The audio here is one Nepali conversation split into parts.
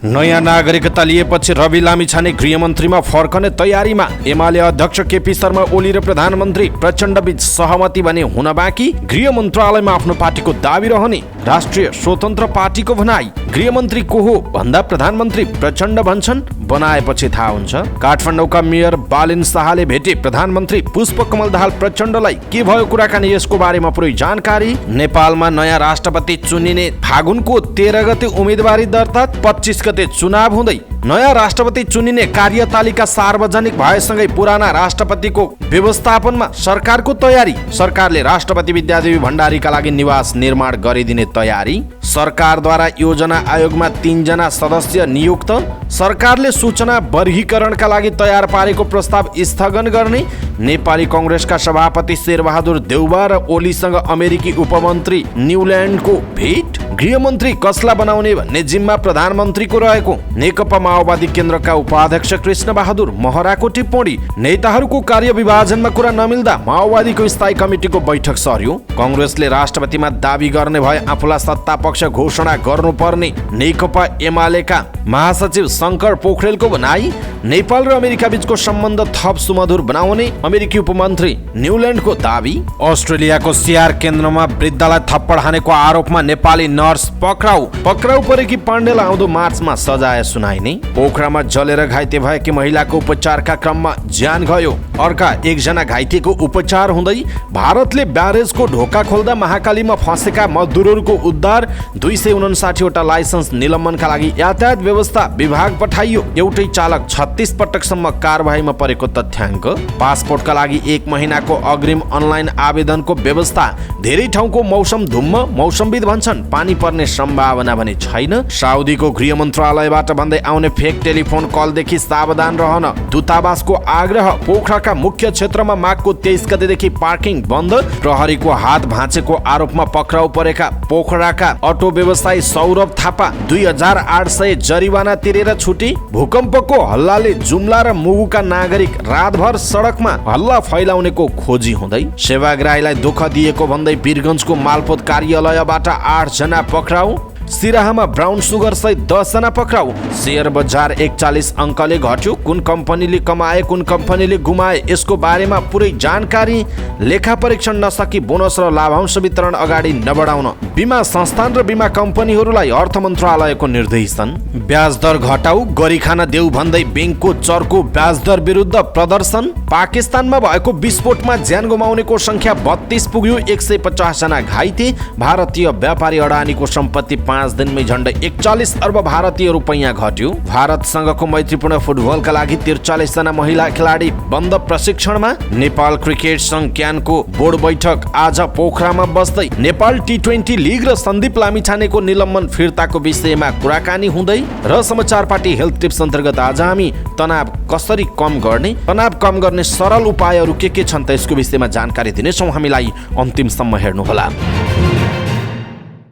नयाँ नागरिकता लिएपछि रवि लामिछाने गृहमन्त्रीमा फर्कने तयारीमा। एमाले अध्यक्ष केपी शर्मा ओली र प्रधानमन्त्री प्रचण्डबीच सहमति भने हुन बाँकी। गृह मन्त्रालयमा आफ्नो पार्टीको दाबी रहने राष्ट्रिय स्वतन्त्र पार्टीको भनाई। गृहमन्त्री को हो भन्दा प्रधानमन्त्री प्रचण्ड भन्छन्, बनाएपछि थाहा हुन्छ। काठमाडौँका मेयर बालिन शाहले भेटे प्रधानमन्त्री पुष्पकमल दाहाल प्रचण्डलाई। के भयो कुराकानी, यसको बारेमा पुरै जानकारी। नेपालमा नयाँ राष्ट्रपति चुनिने फागुनको 13 गते उम्मेदवारी दर्ता, 25 गते चुनाव हुँदै नयाँ राष्ट्रपति चुनिने कार्यतालिका सार्वजनिक भएसँगै पुराना राष्ट्रपतिको व्यवस्थापनमा सरकारको तयारी। सरकारले राष्ट्रपति विद्यादेवी भण्डारीका लागि निवास निर्माण गरिदिने तयारी। सरकारद्वारा योजना आयोगमा 3 जना सदस्य नियुक्त। सरकारले सूचना वर्गीकरणका लागि तयार पारेको प्रस्ताव स्थगन गर्ने। नेपाली कांग्रेसका सभापति शेरबहादुर देउबा र ओलीसँग अमेरिकी उपमन्त्री न्युल्यान्डको भेट। गृहमन्त्री कसलाई बनाउने भन्ने जिम्मा प्रधानमन्त्रीको रहेको नेकपा माओवादी केन्द्रका उपाध्यक्ष कृष्ण बहादुर महराको टिप्पणी। नेताहरूको कार्यविभाजनमा कुरा नमिल्दा माओवादीको स्थायी कमिटीको बैठक सर्यो। कांग्रेसले राष्ट्रपतिमा दाबी गर्ने भए आफूलाई सत्तापक्ष घोषणा गर्नुपर्ने नेकपा एमालेका महासचिव शङ्कर पोखरेलको भनाई। नेपाल र अमेरिका बीचको सम्बन्ध थप सुमधुर बनाउने अमेरिकी उपमन्त्री न्युल्यान्डको दाबी। अस्ट्रेलियाको सियार केन्द्रमा वृद्धलाई थप्पड हानेको आरोपमा नेपाली नर्स पक्राउ परेकी पाण्डेलाई आउँदो मार्चमा सजाय सुनाइने। पोखरामा जलेर घाइते भएकी महिलाको उपचारका क्रममा ज्यान गयो। अर्का 1 जना घाइतेको उपचार हुँदै भारतले ब्यारेजको ढोका खोल्दा महाकालीमा फँसेका मजदुरहरूको उद्धार। 259 वटा लाइसेन्स निलम्बनका लागि यातायात व्यवस्था विभाग पठाइयो। एउटै चालक 36 पटकसम्म कारबाहीमा परेको तथ्याङ्क। पासपोर्टका लागि 1 महिनाको अग्रिम अनलाइन आवेदनको व्यवस्था। धेरै ठाउँको मौसम धुम्म, मौसमविद भन्छन् पानी पर्ने सम्भावना भने छैन। साउदीको गृह मन्त्रालयबाट भन्दै आउने फेक टेलिफोन कलदेखि सावधान रहन दूतावासको आग्रह। पोखराका मुख्य क्षेत्रमा माघको 23 गतेदेखि पार्किङ बन्द। प्रहरीको हात भाँचेको आरोपमा पक्राउ परेका पोखराका अटो व्यवसायी सौरभ थापा 2800 जरिवाना तिरेर छुटे। भूकम्पको हल्लाले जुम्ला र मुगुका नागरिक रातभर सडकमा हल्ला फैलाउनेको खोजी हुँदै। सेवाग्राहीलाई दुःख दिएको भन्दै वीरगञ्जको मालपोत कार्यालयबाट 8 जना पक्राउ। सिराहामा ब्राउन सुगर सहित 10 जना पक्राउ। शेयर बजार 41 अङ्कले घट्यो। कुन कम्पनीले कमाए, कुन कम्पनीले गुमाए, यसको बारेमा पुरै जानकारी। लेखा परीक्षण नसकी बोनस र लाभांश वितरण अगाडि नबढाउन बीमा संस्थान र बीमा कम्पनीहरूलाई अर्थ मन्त्रालयको निर्देशन। ब्याज दर घटाउ, गरी खान देऊ भन्दै ब्याङ्कको चर्को ब्याज दर विरुद्ध प्रदर्शन। पाकिस्तानमा भएको विस्फोटमा ज्यान गुमाउनेको संख्या 32 पुग्यो। 150 जना घाइते। भारतीय व्यापारी अडानीको सम्पत्ति 5 दिनमै झण्डै 41 अर्ब भारतीय रुपैयाँ घट्यो। भारतसँगको मैत्रीपूर्ण फुटबलका लागि 43 जना महिला खेलाडी बन्द प्रशिक्षणमा। नेपाल क्रिकेट संघ क्यानको बोर्ड बैठक आज पोखरामा बस्दै नेपाल T20 लिग र सन्दीप लामिछानेको निलम्बन फिर्ताको विषयमा कुराकानी हुँदै। र समाचार पार्टी हेल्थ टिप्स अन्तर्गत आज हामी तनाव कसरी कम गर्ने, तनाव कम गर्ने सरल उपायहरू के छन् त यसको विषयमा जानकारी दिनेछौँ। हामीलाई अन्तिमसम्म हेर्नुहोला।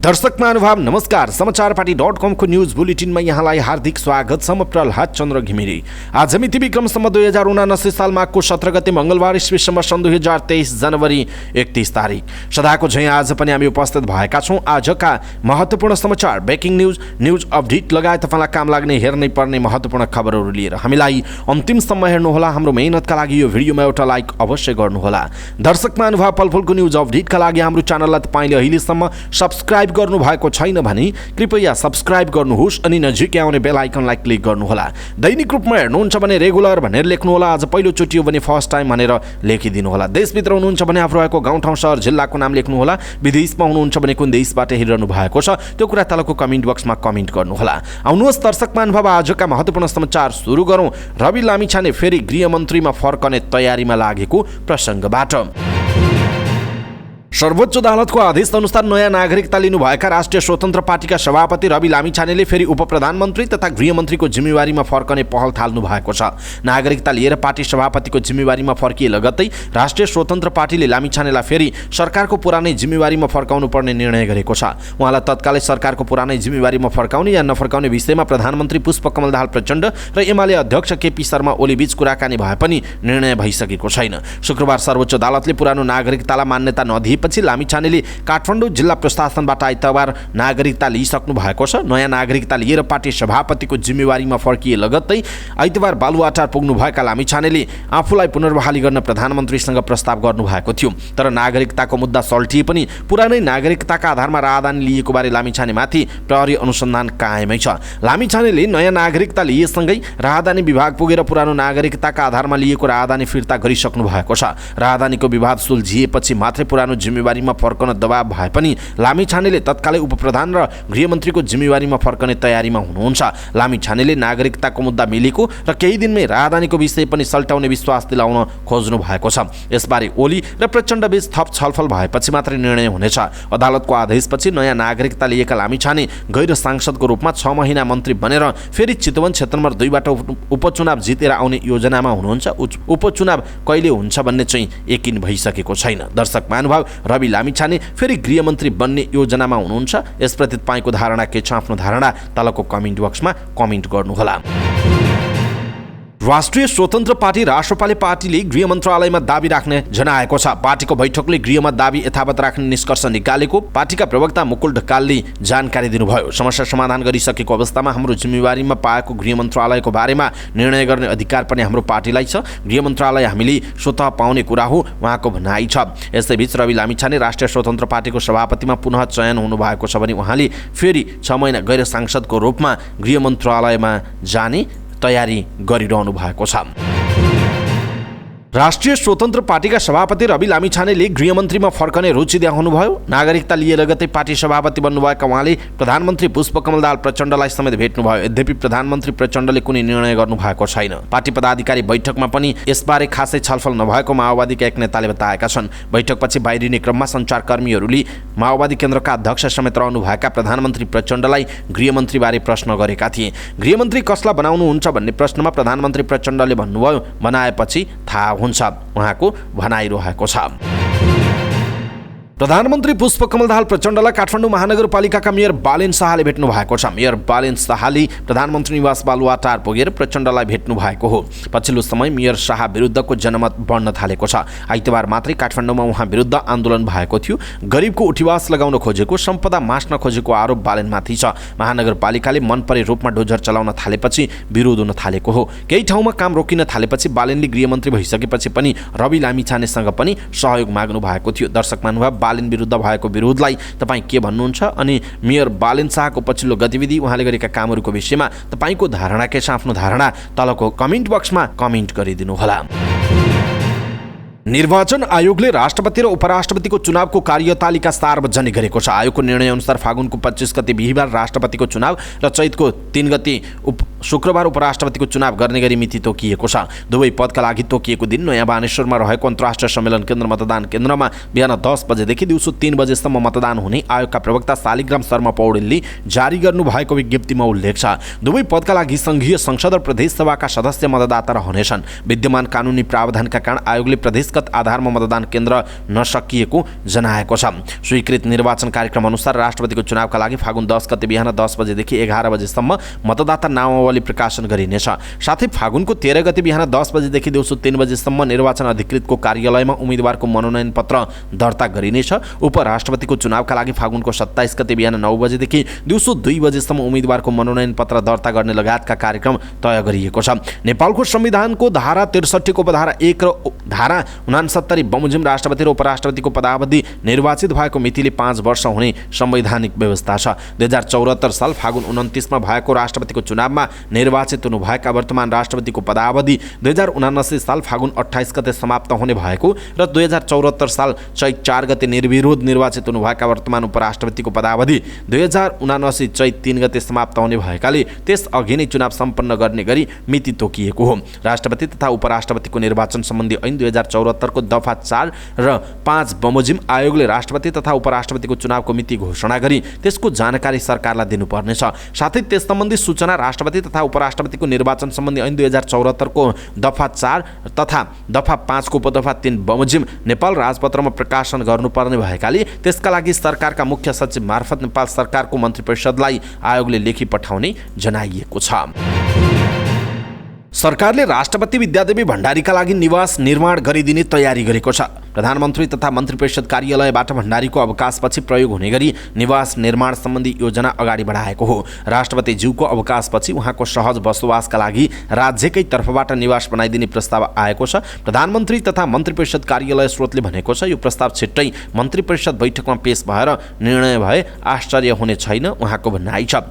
दर्शक महानुभाव नमस्कार। समाचारपाटी.com को न्यूज बुलेटिनमा यहाँलाई हार्दिक स्वागत छ। म प्रहलाद चन्द्र घिमिरे। आज मिति विक्रम सम्म 2079 साल माघको 17 गते मंगलबार ईस्वी सन् 2023 जनवरी 31 तारिक। सदाको झैं आज पनि हामी उपस्थित भएका छौँ। आजका महत्त्वपूर्ण समाचार, ब्रेकिङ न्यूज अपडेट लगायत तपाईलाई काम लाग्ने हेर्नै पर्ने महत्त्वपूर्ण खबरहरू लिएर हामीलाई अन्तिमसम्म हेर्नुहोला। हाम्रो मेहनतका लागि यो भिडियोमा एउटा लाइक अवश्य गर्नुहोला। दर्शक महानुभाव, पलफलको न्यूज अपडेटका लागि हाम्रो च्यानललाई तपाईले अहिलेसम्म सब्स्क्राइब गर्नु भएको छैन भने कृपया सब्स्क्राइब गर्नुहोस् अनि नजिकै आउने बेल आइकनलाई क्लिक गर्नुहोला। दैनिक रूपमा हेर्नुहुन्छ भने रेगुलर भनेर लेख्नुहोला। आज पहिलो चोटि हो भने फर्स्ट टाइम भनेर लेखिदिनु होला। देशभित्र हुनुहुन्छ भने आफ्नो रहेको गाउँ ठाउँ सहर जिल्लाको नाम लेख्नुहोला। विदेशमा हुनुहुन्छ भने कुन देशबाट हेरिरहनु भएको छ त्यो कुरा तलको कमेन्ट बक्समा कमेन्ट गर्नुहोला। आउनुहोस् दर्शक महानुभाव, आजका महत्त्वपूर्ण समाचार सुरु गरौँ। रवि लामिछाने फेरि गृहमन्त्रीमा फर्कने तयारीमा लागेको प्रसङ्गबाट। सर्वोच्च अदालतको आदेश अनुसार नयाँ नागरिकता लिनुभएका राष्ट्रिय स्वतन्त्र पार्टीका सभापति रवि लामिछानेले फेरि उपप्रधानमन्त्री तथा गृहमन्त्रीको जिम्मेवारीमा फर्कने पहल थाल्नु भएको छ। नागरिकता लिएर पार्टी सभापतिको जिम्मेवारीमा फर्किए लगत्तै राष्ट्रिय स्वतन्त्र पार्टीले लामिछानेलाई फेरि सरकारको पुरानै जिम्मेवारीमा फर्काउनु पर्ने निर्णय गरेको छ। उहाँलाई तत्कालै सरकारको पुरानै जिम्मेवारीमा फर्काउने या नफर्काउने विषयमा प्रधानमन्त्री पुष्पकमल दाहाल प्रचण्ड र एमाले अध्यक्ष केपी शर्मा ओली बीच कुराकानी भए पनि निर्णय भइसकेको छैन। शुक्रबार सर्वोच्च अदालतले पुरानो नागरिकतालाई मान्यता नदिए दिएपछि लामिछानेले काठमाडौँ जिल्ला प्रशासनबाट आइतबार नागरिकता लिइसक्नु भएको छ। नयाँ नागरिकता लिएर पार्टी सभापतिको जिम्मेवारीमा फर्किए लगत्तै आइतबार बालुवाटार पुग्नुभएका लामिछानेले आफूलाई पुनर्बहाली गर्न प्रधानमन्त्रीसँग प्रस्ताव गर्नुभएको थियो। तर नागरिकताको मुद्दा सल्टिए पनि पुरानै नागरिकताका आधारमा राहदानी लिएको बारे लामिछानेमाथि प्रहरी अनुसन्धान कायमै छ। लामिछानेले नयाँ नागरिकता लिएसँगै राहदानी विभाग पुगेर पुरानो नागरिकताका आधारमा लिएको राहदानी फिर्ता गरिसक्नु भएको छ। राहदानीको विवाद सुल्झिएपछि मात्रै पुरानो जिम्मेवारीमा फर्कन दबाब भए पनि लामिछानेले तत्कालै उपप्रधान र गृहमन्त्रीको जिम्मेवारीमा फर्कने तयारीमा हुनुहुन्छ। लामिछानेले नागरिकताको मुद्दा मिलेको र केही दिनमै राहदानीको विषय पनि सल्टाउने विश्वास दिलाउन खोज्नु भएको छ। यसबारे ओली र प्रचण्डबीच थप छलफल भएपछि मात्रै निर्णय हुनेछ। अदालतको आदेशपछि नयाँ नागरिकता लिएका लामिछाने गैर सांसदको रूपमा 6 महिना मन्त्री बनेर फेरि चितवन क्षेत्र नम्बर 2 बाट उपचुनाव जितेर आउने योजनामा हुनुहुन्छ। उपचुनाव कहिले हुन्छ भन्ने चाहिँ यकिन भइसकेको छैन। दर्शक महानुभाव, रवि लामिछाने फेरि गृहमन्त्री बन्ने योजनामा हुनुहुन्छ। यसप्रति तपाईँको धारणा के छ? आफ्नो धारणा तलको कमेन्ट बक्समा कमेन्ट गर्नुहोला। राष्ट्रिय स्वतन्त्र पार्टी राष्ट्रपाले पार्टीले गृह मन्त्रालयमा दाबी राख्ने जनाएको छ। पार्टीको बैठकले गृहमा दाबी यथावत राख्ने निष्कर्ष निकालेको पार्टीका प्रवक्ता मुकुल ढकालले जानकारी दिनुभयो। समस्या समाधान गरिसकेको अवस्थामा हाम्रो जिम्मेवारीमा पाएको गृह मन्त्रालयको बारेमा निर्णय गर्ने अधिकार पनि हाम्रो पार्टीलाई छ। गृह मन्त्रालय हामीले स्वतः पाउने कुरा हो, उहाँको भनाइ छ। यसैबीच रवि लामिछाने राष्ट्रिय स्वतन्त्र पार्टीको सभापतिमा पुनः चयन हुनुभएको छ भने उहाँले फेरि 6 महिना गैर सांसदको रूपमा गृह मन्त्रालयमा जाने तयारी गरिरहनु भएको छ। राष्ट्रिय स्वतन्त्र पार्टीका सभापति रवि लामिछानेले गृहमन्त्रीमा फर्कने रुचि देखाउनुभयो। नागरिकता लिए लगतै पार्टी सभापति बन्नुभएका उहाँले प्रधानमन्त्री पुष्पकमल दाहाल प्रचण्डलाई समेत भेट्नुभयो। यद्यपि प्रधानमन्त्री प्रचण्डले कुनै निर्णय गर्नुभएको छैन। पार्टी पदाधिकारी बैठकमा पनि यसबारे खासै छलफल नभएको माओवादीका एक नेताले बताएका छन्। बैठकपछि बाहिरिने क्रममा सञ्चारकर्मीहरूले माओवादी केन्द्रका अध्यक्ष समेत रहनुभएका प्रधानमन्त्री प्रचण्डलाई गृहमन्त्रीबारे प्रश्न गरेका थिए। गृहमन्त्री कसलाई बनाउनुहुन्छ भन्ने प्रश्नमा प्रधानमन्त्री प्रचण्डले भन्नुभयो, बनाएपछि थाहा हुन्छ, उहाँको भनाइरहेको छ। प्रधानमन्त्री पुष्पकमल दाहाल प्रचण्डलाई काठमाडौँ महानगरपालिकाका मेयर बालेन शाहले भेट्नु भएको छ। मेयर बालेन शाहले प्रधानमन्त्री निवास बालुवाटार पुगेर प्रचण्डलाई भेट्नु भएको हो। पछिल्लो समय मेयर शाह विरुद्धको जनमत बढ्न थालेको छ। आइतबार मात्रै काठमाडौँमा उहाँ विरुद्ध आन्दोलन भएको थियो। गरिबको उठिवास लगाउन खोजेको, सम्पदा मास्न खोजेको आरोप बालेनमाथि छ। महानगरपालिकाले मनपरे रूपमा डोजर चलाउन थालेपछि विरोध हुन थालेको हो। केही ठाउँमा काम रोकिन थालेपछि बालेनले गृहमन्त्री भइसकेपछि पनि रवि लामिछानेसँग पनि सहयोग माग्नु भएको थियो। दर्शक महानुभाव, बालेन विरुद्ध भएको विरोधलाई तपाईँ के भन्नुहुन्छ? अनि मेयर बालेन शाहको पछिल्लो गतिविधि, उहाँले गरेका कामहरूको विषयमा तपाईँको धारणा के छ? आफ्नो धारणा तलको कमेन्ट बक्समा कमेन्ट गरिदिनुहोला। निर्वाचन आयोगले राष्ट्रपति र उपराष्ट्रपतिको चुनावको कार्यतालिका सार्वजनिक गरेको छ। आयोगको निर्णय अनुसार फागुनको 25 गते बिहीबार राष्ट्रपतिको चुनाव र चैतको 3 गते शुक्रबार उपराष्ट्रपतिको चुनाव गर्ने गरी मिति तोकिएको छ। दुवै पदका लागि तोकिएको दिन नयाँ बानेश्वरमा रहेको अन्तर्राष्ट्रिय सम्मेलन केन्द्र मतदान केन्द्रमा बिहान 10 बजेदेखि दिउँसो 3 बजेसम्म मतदान हुने आयोगका प्रवक्ता शालिग्राम शर्मा पौडेलले जारी गर्नुभएको विज्ञप्तिमा उल्लेख छ। दुवै पदका लागि सङ्घीय संसद र प्रदेश सभाका सदस्य मतदाता रहनेछन्। विद्यमान कानुनी प्रावधानका कारण आयोगले प्रदेशगत आधारमा मतदान केन्द्र नसकिएको जनाएको छ। स्वीकृत निर्वाचन कार्यक्रम अनुसार राष्ट्रपतिको चुनावका लागि फागुन 10 गते बिहान 10 बजेदेखि 11 बजेसम्म मतदाता नामावली प्रकाशन गरिनेछ। साथै फागुनको 13 गते बिहान 10 बजेदेखि दिउँसो 3 बजेसम्म निर्वाचन अधिकृतको कार्यालयमा उम्मेदवारको मनोनयन पत्र दर्ता गरिनेछ। उपराष्ट्रपतिको चुनावका लागि फागुनको 27 गते बिहान 9 बजेदेखि दिउँसो 2 बजेसम्म उम्मेदवारको मनोनयन पत्र दर्ता गर्ने लगायतका कार्यक्रम तय गरिएको छ। नेपालको संविधानको धारा 63 को उपधारा 1 र धारा 69 बमोजिम राष्ट्रपति र उपराष्ट्रपतिको पदावधि निर्वाचित भएको मितिले 5 वर्ष हुने संवैधानिक व्यवस्था छ। 2074 साल फागुन 29 मा भएको राष्ट्रपतिको चुनावमा निर्वाचित हुनुभएका वर्तमान राष्ट्रपतिको पदावधि 2079 साल फागुन 28 गते समाप्त हुने भएको र 2074 साल चैत 4 गते निर्विरोध निर्वाचित हुनुभएका वर्तमान उपराष्ट्रपतिको पदावधि 2079 चैत 3 गते समाप्त हुने भएकाले त्यस अघि नै चुनाव सम्पन्न गर्ने गरी मिति तोकिएको हो। राष्ट्रपति तथा उपराष्ट्रपतिको निर्वाचन सम्बन्धी ऐन 2074 को दफा 4 र 5 बमोजिम आयोगले राष्ट्रपति तथा उपराष्ट्रपतिको चुनावको मिति घोषणा गरी त्यसको जानकारी सरकारलाई दिनुपर्नेछ। साथै त्यस सम्बन्धी सूचना राष्ट्रपति तथा उपराष्ट्रपतिको निर्वाचन सम्बन्धी ऐन 2074 को दफा 4 तथा दफा 5 को उपदफा 3 बमोजिम नेपाल राजपत्रमा प्रकाशन गर्नुपर्ने भएकाले त्यसका लागि सरकारका मुख्य सचिव मार्फत नेपाल सरकारको मन्त्री परिषदलाई आयोगले लेखी पठाउने जनाइएको छ। सरकारले राष्ट्रपति विद्यादेवी भण्डारीका लागि निवास निर्माण गरिदिने तयारी गरेको छ। प्रधानमन्त्री तथा मन्त्री परिषद कार्यालयबाट भण्डारीको अवकाशपछि प्रयोग हुने गरी निवास निर्माण सम्बन्धी योजना अगाडि बढाएको हो। राष्ट्रपतिज्यूको अवकाशपछि उहाँको सहज बसोबासका लागि राज्यकै तर्फबाट निवास बनाइदिने प्रस्ताव आएको छ। प्रधानमन्त्री तथा मन्त्री परिषद कार्यालय स्रोतले भनेको छ यो प्रस्ताव छिट्टै मन्त्री परिषद बैठकमा पेश भएर निर्णय भए आश्चर्य हुने छैन उहाँको भनाइ छ।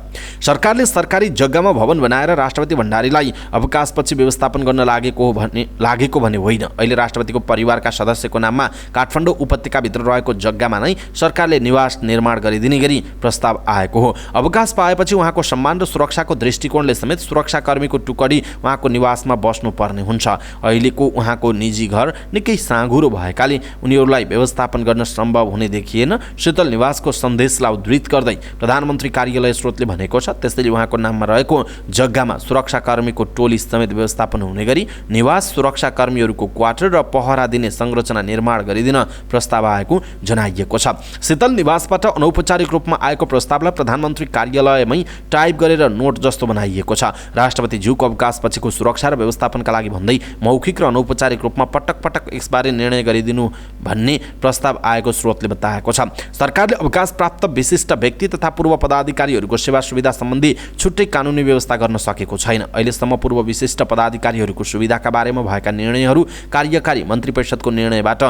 सरकारले सरकारी जग्गामा भवन बनाएर राष्ट्रपति भण्डारीलाई अवकाशपछि व्यवस्थापन गर्न लागेको भने होइन। अहिले राष्ट्रपतिको परिवारका सदस्यको नाममा काठमाडौँ उपत्यकाभित्र रहेको जग्गामा नै सरकारले निवास निर्माण गरिदिने गरी प्रस्ताव आएको हो। अवकाश पाएपछि उहाँको सम्मान र सुरक्षाको दृष्टिकोणले समेत सुरक्षाकर्मीको टुकडी उहाँको निवासमा बस्नुपर्ने हुन्छ। अहिलेको उहाँको निजी घर निकै साँघुरो भएकाले उनीहरूलाई व्यवस्थापन गर्न सम्भव हुने देखिएन। शीतल निवासको सन्देशलाई उद्धृत गर्दै प्रधानमन्त्री कार्यालय स्रोतले भनेको छ त्यसैले उहाँको नाममा रहेको जग्गामा सुरक्षाकर्मीको टोली समेत व्यवस्थापन हुने गरी निवास सुरक्षाकर्मीहरूको क्वार्टर र पहरा दिने संरचना निर्माण गरिदिन प्रस्ताव आएको जनाइएको छ। शीतल निवासबाट अनौपचारिक रूपमा आएको प्रस्तावलाई प्रधानमन्त्री कार्यालयमै टाइप गरेर नोट जस्तो बनाइएको छ। राष्ट्रपतिज्यूको अवकाशपछिको सुरक्षा र व्यवस्थापनका लागि भन्दै मौखिक र अनौपचारिक रूपमा पटक पटक यसबारे निर्णय गरिदिनु भन्ने प्रस्ताव आएको स्रोतले बताएको छ। सरकारले अवकाश प्राप्त विशिष्ट व्यक्ति तथा पूर्व पदाधिकारीहरूको सेवा सुविधा सम्बन्धी छुट्टै कानुनी व्यवस्था गर्न सकेको छैन। अहिलेसम्म पूर्व विशिष्ट पदाधिकारीहरूको सुविधाका बारेमा भएका निर्णयहरू कार्यकारी मन्त्री परिषदको निर्णयबाट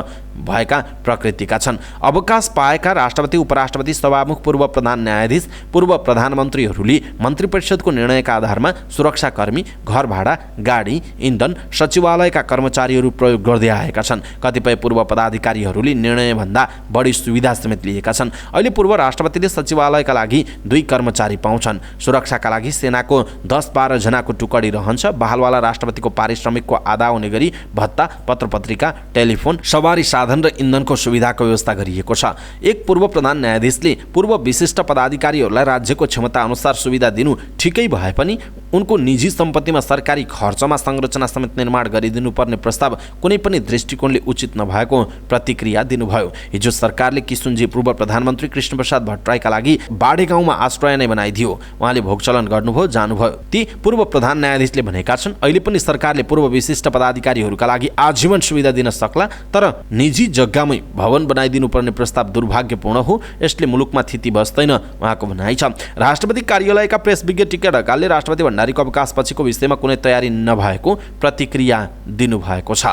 भएका प्रकृतिका छन्। अवकाश पाएका राष्ट्रपति, उपराष्ट्रपति, सभामुख, पूर्व प्रधान न्यायाधीश, पूर्व प्रधानमन्त्रीहरूले मन्त्री परिषदको निर्णयका आधारमा सुरक्षाकर्मी, घर भाडा, गाडी, इन्धन, सचिवालयका कर्मचारीहरू प्रयोग गर्दै आएका छन्। कतिपय पूर्व पदाधिकारीहरूले निर्णयभन्दा बढी सुविधा समेत लिएका छन्। अहिले पूर्व राष्ट्रपतिले सचिवालयका लागि 2 कर्मचारी पाउँछन्। सुरक्षाका लागि सेनाको 10-12 जनाको टुकडी रहन्छ। बहालवाला राष्ट्रपतिको पारिश्रमिकको आधा हुने गरी भत्ता, पत्रपत्रिका, टेलिफोन, सवारी साधन र इन्धनको सुविधाको व्यवस्था गरिएको छ। एक पूर्व प्रधान न्यायाधीशले पूर्व विशिष्ट पदाधिकारीहरूलाई राज्यको क्षमता अनुसार सुविधा दिनु ठिकै भए पनि उनको निजी सम्पत्तिमा सरकारी खर्चमा संरचना समेत निर्माण गरिदिनुपर्ने प्रस्ताव कुनै पनि दृष्टिकोणले उचित नभएको प्रतिक्रिया दिनुभयो। हिजो सरकारले किशुनजी पूर्व प्रधानमन्त्री कृष्णप्रसाद भट्टराईका लागि बाढे गाउँमा आश्रय नै बनाइदियो। उहाँले भोगचलन गर्नुभयो, जानुभयो। ती पूर्व प्रधान न्यायाधीशले भनेका छन् अहिले पनि सरकारले पूर्व विशिष्ट पदाधिकारीहरूका लागि आजीवन सुविधा दिन सक्ला, तर निजी जग्गामै भवन बनाइदिनुपर्ने प्रस्ताव दुर्भाग्यपूर्ण हो। यसले मुलुकमा थिति बस्दैन उहाँको भनाइ छ। राष्ट्रपति कार्यालयका प्रेस विज्ञ टिका ढकालले राष्ट्रपति भण्डारीको अवकाशपछिको विषयमा कुनै तयारी नभएको प्रतिक्रिया दिनुभएको छ।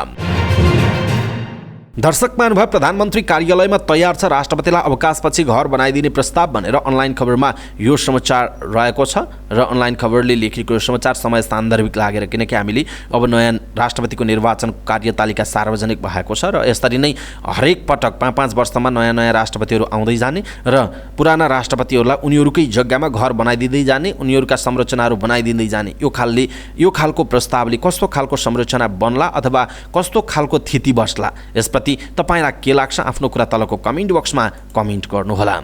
दर्शक महानुभाव, प्रधानमन्त्री कार्यालयमा तयार छ राष्ट्रपतिलाई अवकाशपछि घर बनाइदिने प्रस्ताव भनेर अनलाइन खबरमा यो समाचार रहेको छ र अनलाइन खबरले लेखेको यो समाचार समय सान्दर्भिक लागेर, किनकि हामीले अब नयाँ राष्ट्रपतिको निर्वाचन कार्यतालिका सार्वजनिक भएको छ र यसरी नै हरेक पटक 5-5 वर्षमा नयाँ नयाँ राष्ट्रपतिहरू आउँदै जाने र पुराना राष्ट्रपतिहरूलाई उनीहरूकै जग्गामा घर बनाइदिँदै जाने, उनीहरूका संरचनाहरू बनाइदिँदै जाने। यो खालको प्रस्तावले कस्तो खालको संरचना बन्ला अथवा कस्तो खालको थिति बस्ला, यसप्रति तपाईलाई के लाग्छ? आफ्नो कुरा तलको कमेन्ट बक्समा कमेन्ट गर्नुहोला।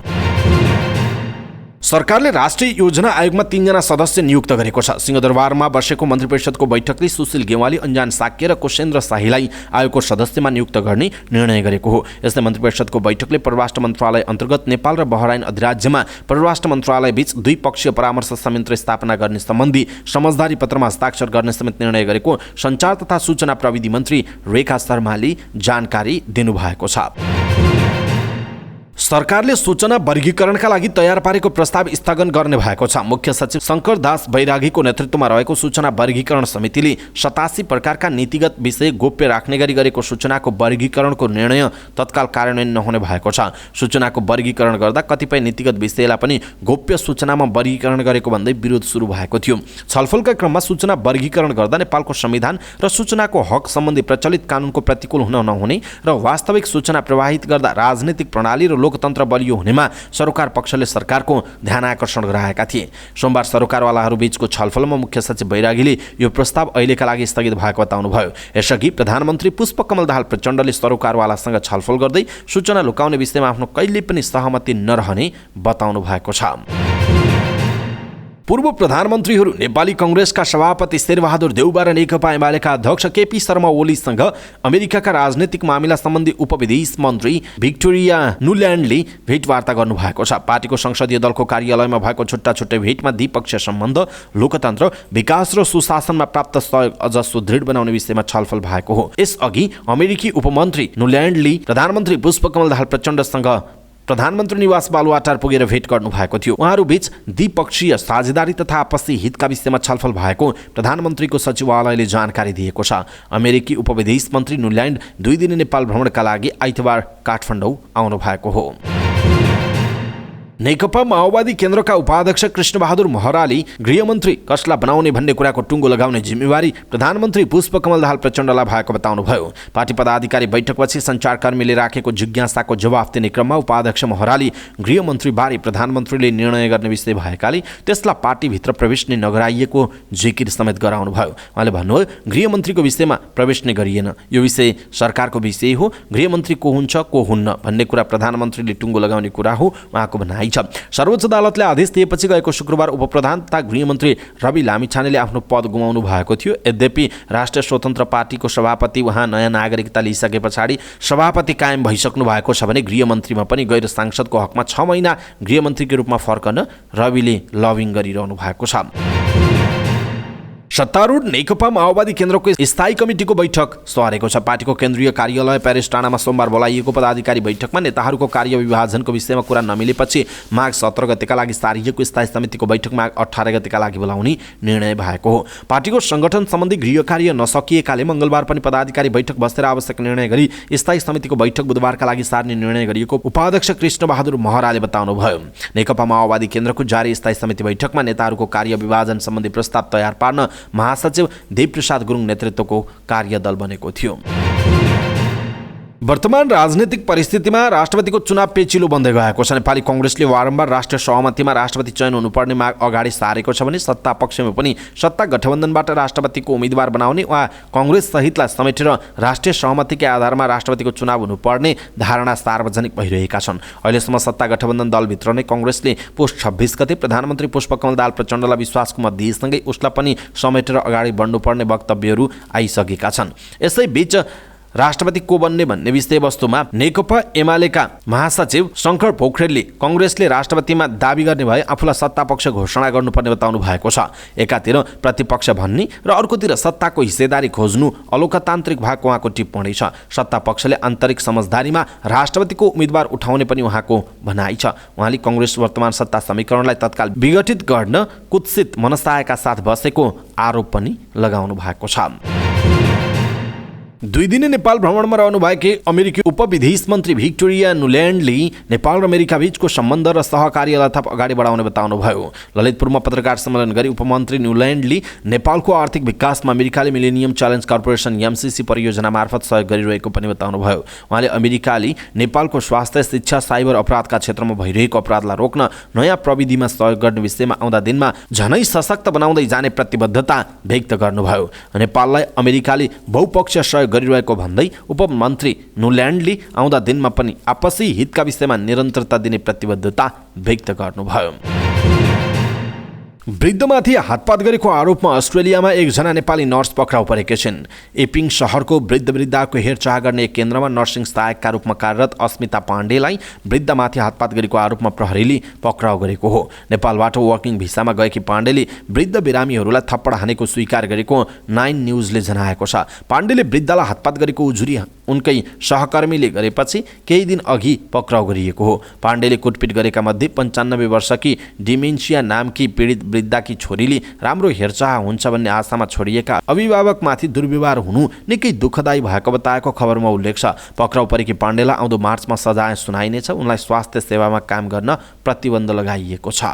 सरकारले राष्ट्रिय योजना आयोगमा 3 जना सदस्य नियुक्त गरेको छ। सिंहदरबारमा बसेको मन्त्री परिषदको बैठकले सुशील गेवाली, अन्जान साक्य र कुशेन्द्र शाहीलाई आयोगको सदस्यमा नियुक्त गर्ने निर्णय गरेको हो। यस्तै मन्त्री परिषदको बैठकले परराष्ट्र मन्त्रालय अन्तर्गत नेपाल र बहराइन अधिराज्यमा परराष्ट्र मन्त्रालय बीच द्विपक्षीय परामर्श संयन्त्र स्थापना गर्ने सम्बन्धी समझदारी पत्रमा हस्ताक्षर गर्ने समेत निर्णय गरेको सञ्चार तथा सूचना प्रविधि मन्त्री रेखा शर्माले जानकारी दिनुभएको छ। सरकारले सूचना वर्गीकरणका लागि तयार पारेको प्रस्ताव स्थगन गर्ने भएको छ। मुख्य सचिव शंकर दास बैरागीको नेतृत्वमा रहेको सूचना वर्गीकरण समितिले 87 प्रकारका नीतिगत विषय गोप्य राख्ने गरी गरेको सूचनाको वर्गीकरणको निर्णय तत्काल कार्यान्वयन नहुने भएको छ। सूचनाको वर्गीकरण गर्दा कतिपय नीतिगत विषयलाई पनि गोप्य सूचनामा वर्गीकरण गरेको भन्दै विरोध सुरु भएको थियो। छलफलका क्रममा सूचना वर्गीकरण गर्दा नेपालको संविधान र सूचनाको हक सम्बन्धी प्रचलित कानुनको प्रतिकूल हुन नहुने र वास्तविक सूचना प्रवाहित गर्दा राजनीतिक प्रणाली र लोकतन्त्र बलियो हुनेमा सरोकार पक्षले सरकारको ध्यान आकर्षण गराएका थिए। सोमबार सरोकारवालाहरू बीचको छलफलमा मुख्य सचिव बैरागीले यो प्रस्ताव अहिलेका लागि स्थगित भएको बताउनुभयो। यसअघि प्रधानमन्त्री पुष्पकमल दाहाल प्रचण्डले सरोकारवालासँग छलफल गर्दै सूचना लुकाउने विषयमा आफ्नो कहिले पनि सहमति नरहने बताउनु भएको छ। पूर्व प्रधानमन्त्रीहरू नेपाली कांग्रेसका सभापति शेरबहादुर देउबा र नेकपा एमालेका अध्यक्ष केपी शर्मा ओलीसँग अमेरिकाका राजनीतिक मामिला सम्बन्धी उपविदेश मन्त्री भिक्टोरिया नुल्यान्डले भेटवार्ता गर्नुभएको छ। पार्टीको संसदीय दलको कार्यालयमा भएको छुट्टा छुट्टै भेटमा द्विपक्षीय सम्बन्ध, लोकतन्त्र, विकास र सुशासनमा प्राप्त सहयोग अझ सुदृढ बनाउने विषयमा छलफल भएको हो। यसअघि अमेरिकी उपमन्त्री नुल्यान्डले प्रधानमन्त्री पुष्पकमल दाहाल प्रचण्डसँग प्रधानमन्त्री निवास बालुवाटार पुगेर भेट गर्नु भएको थियो। उहाँहरू बीच द्विपक्षीय साझेदारी तथा आपसी हितका विषयमा छलफल भएको प्रधानमन्त्रीको सचिवालयले जानकारी दिएको छ। अमेरिकी उपविदेश मन्त्री नुल्यान्ड 2 दिने नेपाल भ्रमणका लागि आइतबार काठमाडौँ आउनु भएको हो। नेकपा माओवादी केन्द्रका उपाध्यक्ष कृष्णबहादुर महराले गृहमन्त्री कसलाई बनाउने भन्ने कुराको टुङ्गो लगाउने जिम्मेवारी प्रधानमन्त्री पुष्पकमल दाहाल प्रचण्डलाई भएको बताउनुभयो। पार्टी पदाधिकारी बैठकपछि सञ्चारकर्मीले राखेको जिज्ञासाको जवाफ दिने क्रममा उपाध्यक्ष महराले गृहमन्त्रीबारे प्रधानमन्त्रीले निर्णय गर्ने विषय भएकाले त्यसलाई पार्टीभित्र प्रवेश नै नगराइएको जिकिर समेत गराउनुभयो। उहाँले भन्नुभयो, गृहमन्त्रीको विषयमा प्रवेश नै गरिएन, यो विषय सरकारको विषय हो, गृहमन्त्री को हुन्छ को हुन्न भन्ने कुरा प्रधानमन्त्रीले टुङ्गो लगाउने कुरा हो उहाँको भनाइ छ। सर्वोच्च अदालतले आदेश दिएपछि गएको शुक्रबार उपप्रधान तथा गृहमन्त्री रवि लामिछानेले आफ्नो पद गुमाउनु भएको थियो। यद्यपि राष्ट्रिय स्वतन्त्र पार्टीको सभापति उहाँ नयाँ नागरिकता लिइसके पछाडि सभापति कायम भइसक्नु भएको छ भने गृहमन्त्रीमा पनि गैर सांसदको हकमा 6 महिना गृहमन्त्रीको रूपमा फर्कन रविले लबिङ गरिरहनु भएको छ। सत्तारूढ नेकपा माओवादी केन्द्रको स्थायी कमिटीको बैठक सरेको छ। पार्टीको केन्द्रीय कार्यालय प्यारिस टाढामा सोमबार बोलाइएको पदाधिकारी बैठकमा नेताहरूको कार्य विभाजनको विषयमा कुरा नमिलेपछि माघ 17 गतेका लागि सारिएको स्थायी समितिको बैठक माघ 18 गतेका लागि बोलाउने निर्णय भएको हो। पार्टीको संगठन सम्बन्धी गृह कार्य नसकिएकाले मंगलबार पनि पदाधिकारी बैठक बसेर आवश्यक निर्णय गरी स्थायी समितिको बैठक बुधबारका लागि सार्ने निर्णय गरिएको उपाध्यक्ष कृष्णबहादुर महराले बताउनुभयो। नेकपा माओवादी केन्द्रको जारी स्थायी समिति बैठकमा नेताहरूको कार्य विभाजन सम्बन्धी प्रस्ताव तयार पार्न महासचिव देवप्रसाद गुरुङ नेतृत्वको कार्यदल बनेको थियो। वर्तमान राजनीतिक परिस्थितिमा राष्ट्रपतिको चुनाव पेचिलो बन्दै गएको छ। नेपाली कांग्रेसले बारम्बार राष्ट्रिय सहमतिमा राष्ट्रपति चयन हुनुपर्ने माग अगाडि सारेको छ भने सत्ता पक्षमा पनि सत्ता गठबन्धनबाट राष्ट्रपतिको उम्मेदवार बनाउने वा कांग्रेस सहितलाई समेटेर राष्ट्रिय सहमतिकै आधारमा राष्ट्रपतिको चुनाव हुनुपर्ने धारणा सार्वजनिक भइरहेका छन्। अहिलेसम्म सत्ता गठबन्धन दलभित्र नै कांग्रेसले पुष 26 गते प्रधानमन्त्री पुष्पकमल दाहाल प्रचण्डलाई विश्वासको मत दिएसँगै उसलाई पनि समेटेर अगाडि बढ्नुपर्ने वक्तव्यहरू आइसकेका छन्। यसैबीच राष्ट्रपति को बन्ने भन्ने विषयवस्तुमा नेकपा एमालेका महासचिव शङ्कर पोखरेलले कांग्रेसले राष्ट्रपतिमा दाबी गर्ने भए आफूलाई सत्तापक्ष घोषणा गर्नुपर्ने बताउनु भएको छ। एकातिर प्रतिपक्ष भन्ने र अर्कोतिर सत्ताको हिस्सेदारी खोज्नु अलोकतान्त्रिक भएको उहाँको टिप्पणी छ। सत्तापक्षले आन्तरिक समझदारीमा राष्ट्रपतिको उम्मेदवार उठाउने पनि उहाँको भनाइ छ। उहाँले कांग्रेस वर्तमान सत्ता समीकरणलाई तत्काल विघटित गर्न कुत्सित मनसायका साथ बसेको आरोप पनि लगाउनु भएको छ। 2 दिने नेपाल भ्रमणमा रहनुभएकी अमेरिकी उपविदेश मन्त्री भिक्टोरिया नुल्यान्डले नेपाल र अमेरिका बीचको सम्बन्ध र सहकार्यलाई थप अगाडि बढाउने बताउनुभयो। ललितपुरमा पत्रकार सम्मेलन गरी उपमन्त्री नुल्यान्डले नेपालको आर्थिक विकासमा अमेरिकाले मिलेनियम च्यालेन्ज कर्पोरेसन MCC परियोजना मार्फत सहयोग गरिरहेको पनि बताउनुभयो। उहाँले अमेरिकाले नेपालको स्वास्थ्य, शिक्षा, साइबर अपराधका क्षेत्रमा भइरहेको अपराधलाई रोक्न नयाँ प्रविधिमा सहयोग गर्ने विषयमा आउँदा दिनमा झनै सशक्त बनाउँदै जाने प्रतिबद्धता व्यक्त गर्नुभयो। नेपाललाई अमेरिकाले बहुपक्षीय सहयोग गरिरहेको भन्दै उपमन्त्री नुल्यान्डले आउँदा दिनमा पनि आपसी हितका विषयमा निरन्तरता दिने प्रतिबद्धता व्यक्त गर्नुभयो। वृद्धमाथि हातपात गरेको आरोपमा अस्ट्रेलियामा एकजना नेपाली नर्स पक्राउ परेकी छिन्। एपिङ शहरको वृद्धको हेरचाह गर्ने एक केन्द्रमा नर्सिङ सहायकका रूपमा कार्यरत अस्मिता पाण्डेलाई वृद्धमाथि हातपात गरेको आरोपमा प्रहरीले पक्राउ गरेको हो। नेपालबाट वर्किङ भिसामा गएकी पाण्डेले वृद्ध बिरामीहरूलाई थप्पड हानेको स्वीकार गरेको 9 न्युजले जनाएको छ। पाण्डेले वृद्धलाई हातपात गरेको उजुरी उनकै सहकर्मीले गरेपछि केही दिन अघि पक्राउ गरिएको हो। पाण्डेले कुटपिट गरेका मध्ये 95 वर्षकी डिमेन्सिया नामकी पीडित वृद्धाकी छोरीले राम्रो हेरचाह हुन्छ भन्ने आशामा छोडिएका अभिभावकमाथि दुर्व्यवहार हुनु निकै दुःखदायी भएको बताएको खबरमा उल्लेख छ। पक्राउ परेकी पाण्डेलाई आउँदो मार्चमा सजाय सुनाइनेछ। उनलाई स्वास्थ्य सेवामा काम गर्न प्रतिबन्ध लगाइएको छ।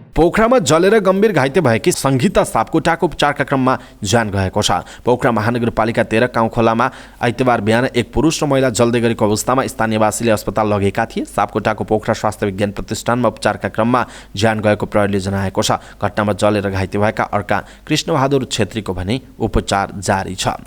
पोखरामा जलेर गम्भीर घाइते भएकी सङ्गीता सापकोटाको उपचारका क्रममा ज्यान गएको छ। पोखरा महानगरपालिका 13 गाउँखोलामा आइतबार बिहान एक पुरुष र महिला जल्दै गरेको अवस्थामा स्थानीयवासीले अस्पताल लगेका थिए। सापकोटाको पोखरा स्वास्थ्य विज्ञान प्रतिष्ठानमा उपचारका क्रममा ज्यान गएको प्रहरीले जनाएको छ। घटनामा जलेर घाइते भएका अर्का कृष्णबहादुर छेत्रीको भने उपचार जारी छ।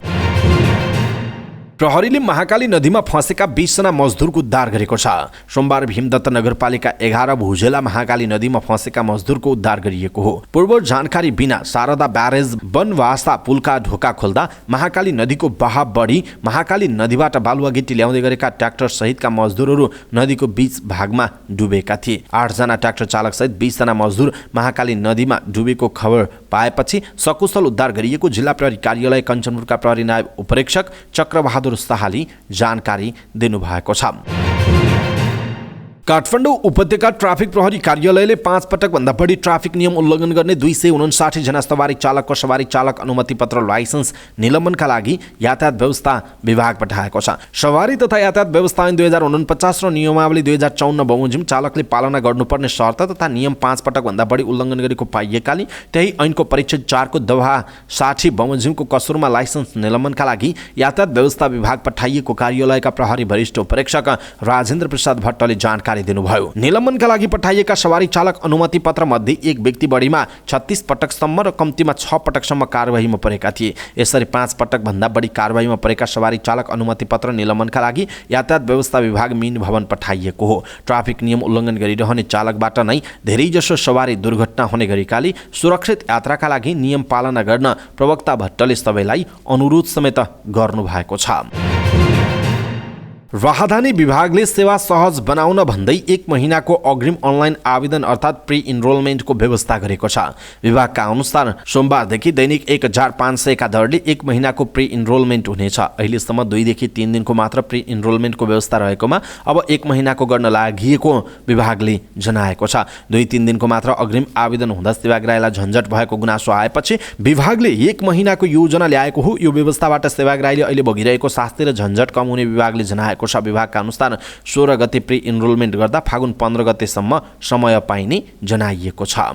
प्रहरीले महाकाली नदीमा फँसेका 20 जना मजदुरको उद्धार गरेको छ। सोमबार भीमदत्त नगरपालिका 11 भुजेला महाकाली नदीमा फँसेका मजदुरको उद्धार गरिएको हो। पूर्व जानकारी बिना शारदा ब्यारेज बनवास्ता पुलका ढोका खोल्दा महाकाली नदीको बहाव बढी महाकाली नदीबाट बालुवा गिट्टी ल्याउँदै गरेका ट्र्याक्टर सहितका मजदुरहरू नदीको बीच भागमा डुबेका थिए। 8 जना ट्र्याक्टर चालक सहित 20 जना मजदुर महाकाली नदीमा डुबेको खबर पाएपछि सकुशल उद्धार गरिएको जिल्ला प्रहरी कार्यालय कञ्चनपुरका प्रहरी नायब उपरीक्षक चक्रबहादुर शाहले जानकारी दिनुभएको छ। काठमाडौँ उपत्यका ट्राफिक प्रहरी कार्यालयले 5 पटकभन्दा बढी ट्राफिक नियम उल्लङ्घन गर्ने 259 जना सवारी चालकको सवारी चालक अनुमति पत्र लाइसेन्स निलम्बनका लागि यातायात व्यवस्था विभाग पठाएको छ। सवारी तथा यातायात व्यवस्था ऐन 2049 र नियमावली 2054 बमोजिम चालकले पालना गर्नुपर्ने शर्त तथा नियम 5 पटकभन्दा बढी उल्लङ्घन गरेको पाइएकाले त्यही ऐनको परिच्छेद 4 को दफा 60 बमोजिमको कसुरमा लाइसेन्स निलम्बनका लागि यातायात व्यवस्था विभाग पठाइएको कार्यालयका प्रहरी वरिष्ठ उपरीक्षक राजेन्द्र प्रसाद भट्टले जानकारी दिनुभयो। निलम्बनका लागि पठाइएका सवारी चालक अनुमति पत्र मध्ये एक व्यक्ति बढीमा 36 पटकसम्म र कम्तीमा 6 पटकसम्म कारबाहीमा परेका थिए। यसरी 5 पटकभन्दा बढी कारबाहीमा परेका सवारी चालक अनुमति पत्र निलम्बनका लागि यातायात व्यवस्था विभाग मीन भवन पठाइएको हो। ट्राफिक नियम उल्लङ्घन गरिरहने चालकबाट नै धेरैजसो सवारी दुर्घटना हुने गरेकाले सुरक्षित यात्राका लागि नियम पालना गर्न प्रवक्ता भट्टले सबैलाई अनुरोध समेत गर्नुभएको छ। राहदानी विभागले सेवा सहज बनाउन भन्दै 1 महिनाको अग्रिम अनलाइन आवेदन अर्थात् प्री इनरोलमेन्टको व्यवस्था गरेको छ। विभागका अनुसार सोमबारदेखि दैनिक 1500 का दरले 1 महिनाको प्री इनरोलमेन्ट हुनेछ। अहिलेसम्म 2 देखि 3 दिनको मात्र प्री इनरोलमेन्टको व्यवस्था रहेकोमा अब 1 महिनाको गर्न लागिएको विभागले जनाएको छ। 2-3 दिनको मात्र अग्रिम आवेदन हुँदा सेवाग्राहीलाई झन्झट भएको गुनासो आएपछि विभागले 1 महिनाको योजना ल्याएको हो। यो व्यवस्थाबाट सेवाग्राहीले अहिले भोगिरहेको शास्ति र झन्झट कम हुने विभागले जनाएको छ। विभागका अनुसार 16 गते प्री इनरोलमेन्ट गर्दा फागुन 15 गतेसम्म समय पाइने जनाइएको छ।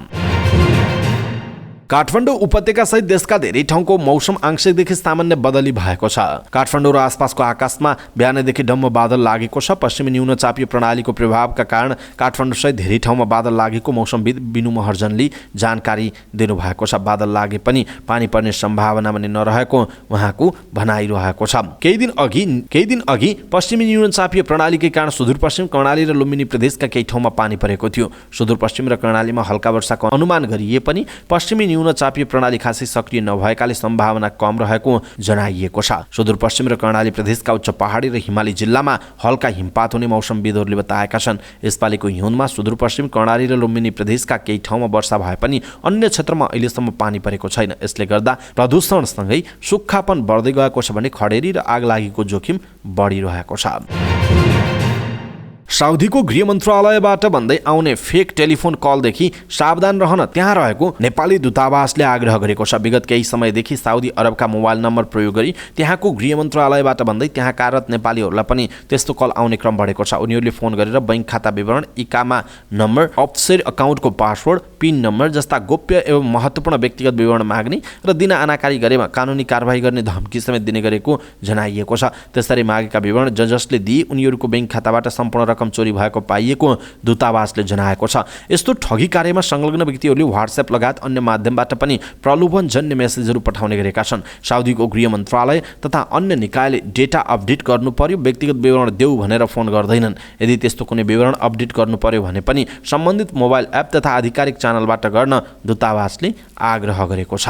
काठमाडौँ उपत्यका सहित देशका धेरै ठाउँको मौसम आंशिकदेखि सामान्य बदली भएको छ। काठमाडौँ र आसपासको आकाशमा बिहानैदेखि डम्म बादल लागेको छ। पश्चिमी न्यूनचापीय प्रणालीको प्रभावका कारण काठमाडौँ सहित धेरै ठाउँमा बादल लागेको मौसमविद बिनु महर्जनले जानकारी दिनुभएको छ। बादल लागे पनि पानी पर्ने सम्भावना पनि नरहेको उहाँको भनाइरहेको छ। केही दिन अघि पश्चिमी न्यूनचापीय प्रणालीकै कारण सुदूरपश्चिम कर्णाली र लुम्बिनी प्रदेशका केही ठाउँमा पानी परेको थियो। सुदूरपश्चिम र कर्णालीमा हल्का वर्षाको अनुमान गरिए पनि पश्चिमी न्यूनचापीय प्रणाली खासै सक्रिय नभएकाले सम्भावना कम रहेको जनाइएको छ। सुदूरपश्चिम र कर्णाली प्रदेशका उच्च पहाडी र हिमाली जिल्लामा हल्का हिमपात हुने मौसमविदहरूले बताएका छन्। यसपालिको हिउँदमा सुदूरपश्चिम कर्णाली र लुम्बिनी प्रदेशका केही ठाउँमा वर्षा भए पनि अन्य क्षेत्रमा अहिलेसम्म पानी परेको छैन। यसले गर्दा प्रदूषणसँगै सुक्खापन बढ्दै गएको छ भने खडेरी र आगलागीको जोखिम बढिरहेको छ। साउदीको गृह मन्त्रालयबाट भन्दै आउने फेक टेलिफोन कलदेखि सावधान रहन त्यहाँ रहेको नेपाली दूतावासले आग्रह गरेको छ। विगत केही समयदेखि साउदी अरबका मोबाइल नम्बर प्रयोग गरी त्यहाँको गृह मन्त्रालयबाट भन्दै त्यहाँ कार्यरत नेपालीहरूलाई पनि त्यस्तो कल आउने क्रम बढेको छ। उनीहरूले फोन गरेर बैंक खाता विवरण, इकामा नम्बर, अफसेट अकाउन्टको पासवर्ड, पिन नम्बर जस्ता गोप्य एवं महत्त्वपूर्ण व्यक्तिगत विवरण माग्ने र दिन आनाकारी गरेमा कानुनी कारबाही गर्ने धम्की समेत दिने गरेको जनाइएको छ। त्यसरी मागेका विवरण जसले दिए उनीहरूको बैंक खाताबाट सम्पूर्ण रकम चोरी भएको पाइएको दूतावासले जनाएको छ। यस्तो ठगी कार्यमा संलग्न व्यक्तिहरूले व्हाट्सएप लगायत अन्य माध्यमबाट पनि प्रलोभनजन्य मेसेजहरू पठाउने गरेका छन्। साउदीको गृह मन्त्रालय तथा अन्य निकायले डेटा अपडेट गर्नु पर्यो, व्यक्तिगत विवरण देऊ भनेर फोन गर्दैनन्। यदि त्यस्तो कुनै विवरण अपडेट गर्नु पर्यो भने पनि सम्बन्धित मोबाइल एप तथा आधिकारिक च्यानलबाट गर्न दूतावासले आग्रह गरेको छ।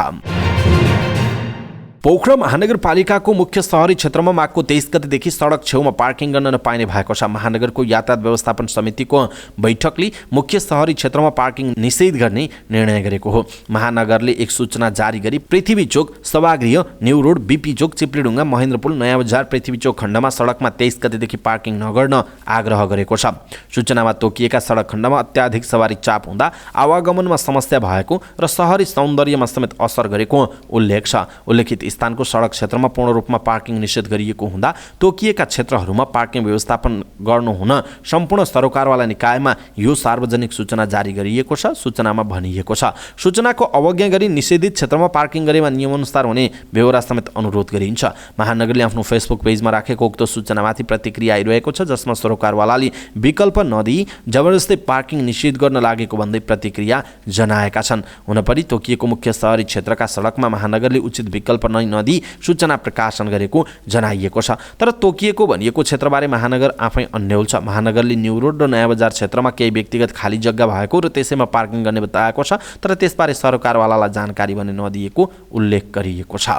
पोखरा महानगरपालिकाको मुख्य शहरी क्षेत्रमा माघको 23 गतेदेखि सडक छेउमा पार्किङ गर्न नपाइने भएको छ। महानगरको यातायात व्यवस्थापन समितिको बैठकले मुख्य शहरी क्षेत्रमा पार्किङ निषेध गर्ने निर्णय गरेको हो। महानगरले एक सूचना जारी गरी पृथ्वी चोक, सभागृह, न्यू रोड, बीपी चोक, चिप्लीढुङ्गा, महेन्द्रपुल, नयाँ बजार, पृथ्वी चोक खण्डमा सडकमा 23 गतेदेखि पार्किङ नगर्न आग्रह गरेको छ। सूचनामा तोकिएका सडक खण्डमा अत्याधिक सवारी चाप हुँदा आवागमनमा समस्या भएको र शहरी सौन्दर्यमा समेत असर गरेको उल्लेख छ। उल्लेखित स्थानको सडक क्षेत्रमा पूर्ण रूपमा पार्किङ निषेध गरिएको हुँदा तोकिएका क्षेत्रहरूमा पार्किङ व्यवस्थापन गर्नु हुन सम्पूर्ण सरोकारवाला निकायमा यो सार्वजनिक सूचना जारी गरिएको छ। सूचनामा भनिएको छ, सूचनाको अवज्ञा गरी निषेधित क्षेत्रमा पार्किङ गरेमा नियमअनुसार हुने बेहोरा समेत अनुरोध गरिन्छ। महानगरले आफ्नो फेसबुक पेजमा राखेको उक्त सूचनामाथि प्रतिक्रिया आइरहेको छ, जसमा सरोकारवालाले विकल्प नदिई जबरजस्ती पार्किङ निषेध गर्न लागेको भन्दै प्रतिक्रिया जनाएका छन्। हुनपरि तोकिएको मुख्य शहरी क्षेत्रका सडकमा महानगरले उचित विकल्प नै नदिई सूचना प्रकाशन गरेको जनाइएको छ। तर तोकिएको भनिएको क्षेत्रबारे महानगर आफै अन्यल छ। महानगरले न्यू रोड र नयाँ बजार क्षेत्रमा केही व्यक्तिगत खाली जग्गा भएको र त्यसैमा पार्किङ गर्ने बताएको छ, तर त्यसबारे सरकारवालालाई जानकारी भने नदिएको उल्लेख गरिएको छ।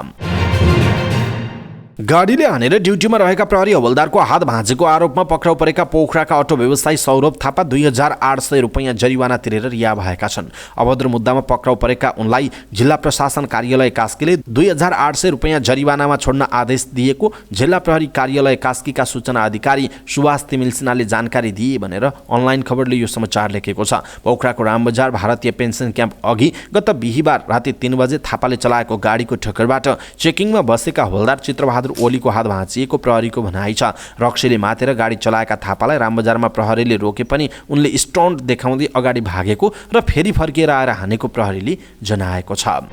गाडीले हानेर ड्युटीमा रहेका प्रहरी हवलदारको हात भाँचेको आरोपमा पक्राउ परेका पोखराका अटो व्यवसायी सौरभ थापा 2800 रुपैयाँ जरिवाना तिरेर रिहा भएका छन्। अभद्र मुद्दामा पक्राउ परेका उनलाई जिल्ला प्रशासन कार्यालय कास्कीले 2800 रुपैयाँ जरिवानामा छोड्न आदेश दिएको जिल्ला प्रहरी कार्यालय कास्कीका सूचना अधिकारी सुभाष तिमिल सिन्हाले जानकारी दिए भनेर अनलाइन खबरले यो समाचार लेखेको छ। पोखराको रामबजार भारतीय पेन्सन क्याम्प अघि गत बिहीबार राति 3 बजे थापाले चलाएको गाडीको ठक्करबाट चेकिङमा बसेका हवलदार चित्रबहादुर ओलीको हात भाँचिएको प्रहरीको भनाइ छ। रक्सीले मातेर गाडी चलाएका थापालाई रामबजारमा प्रहरीले रोके पनि उनले स्टन्ट देखाउँदै अगाडि भागेको र फेरि फर्किएर आएर हानेको प्रहरीले जनाएको छ।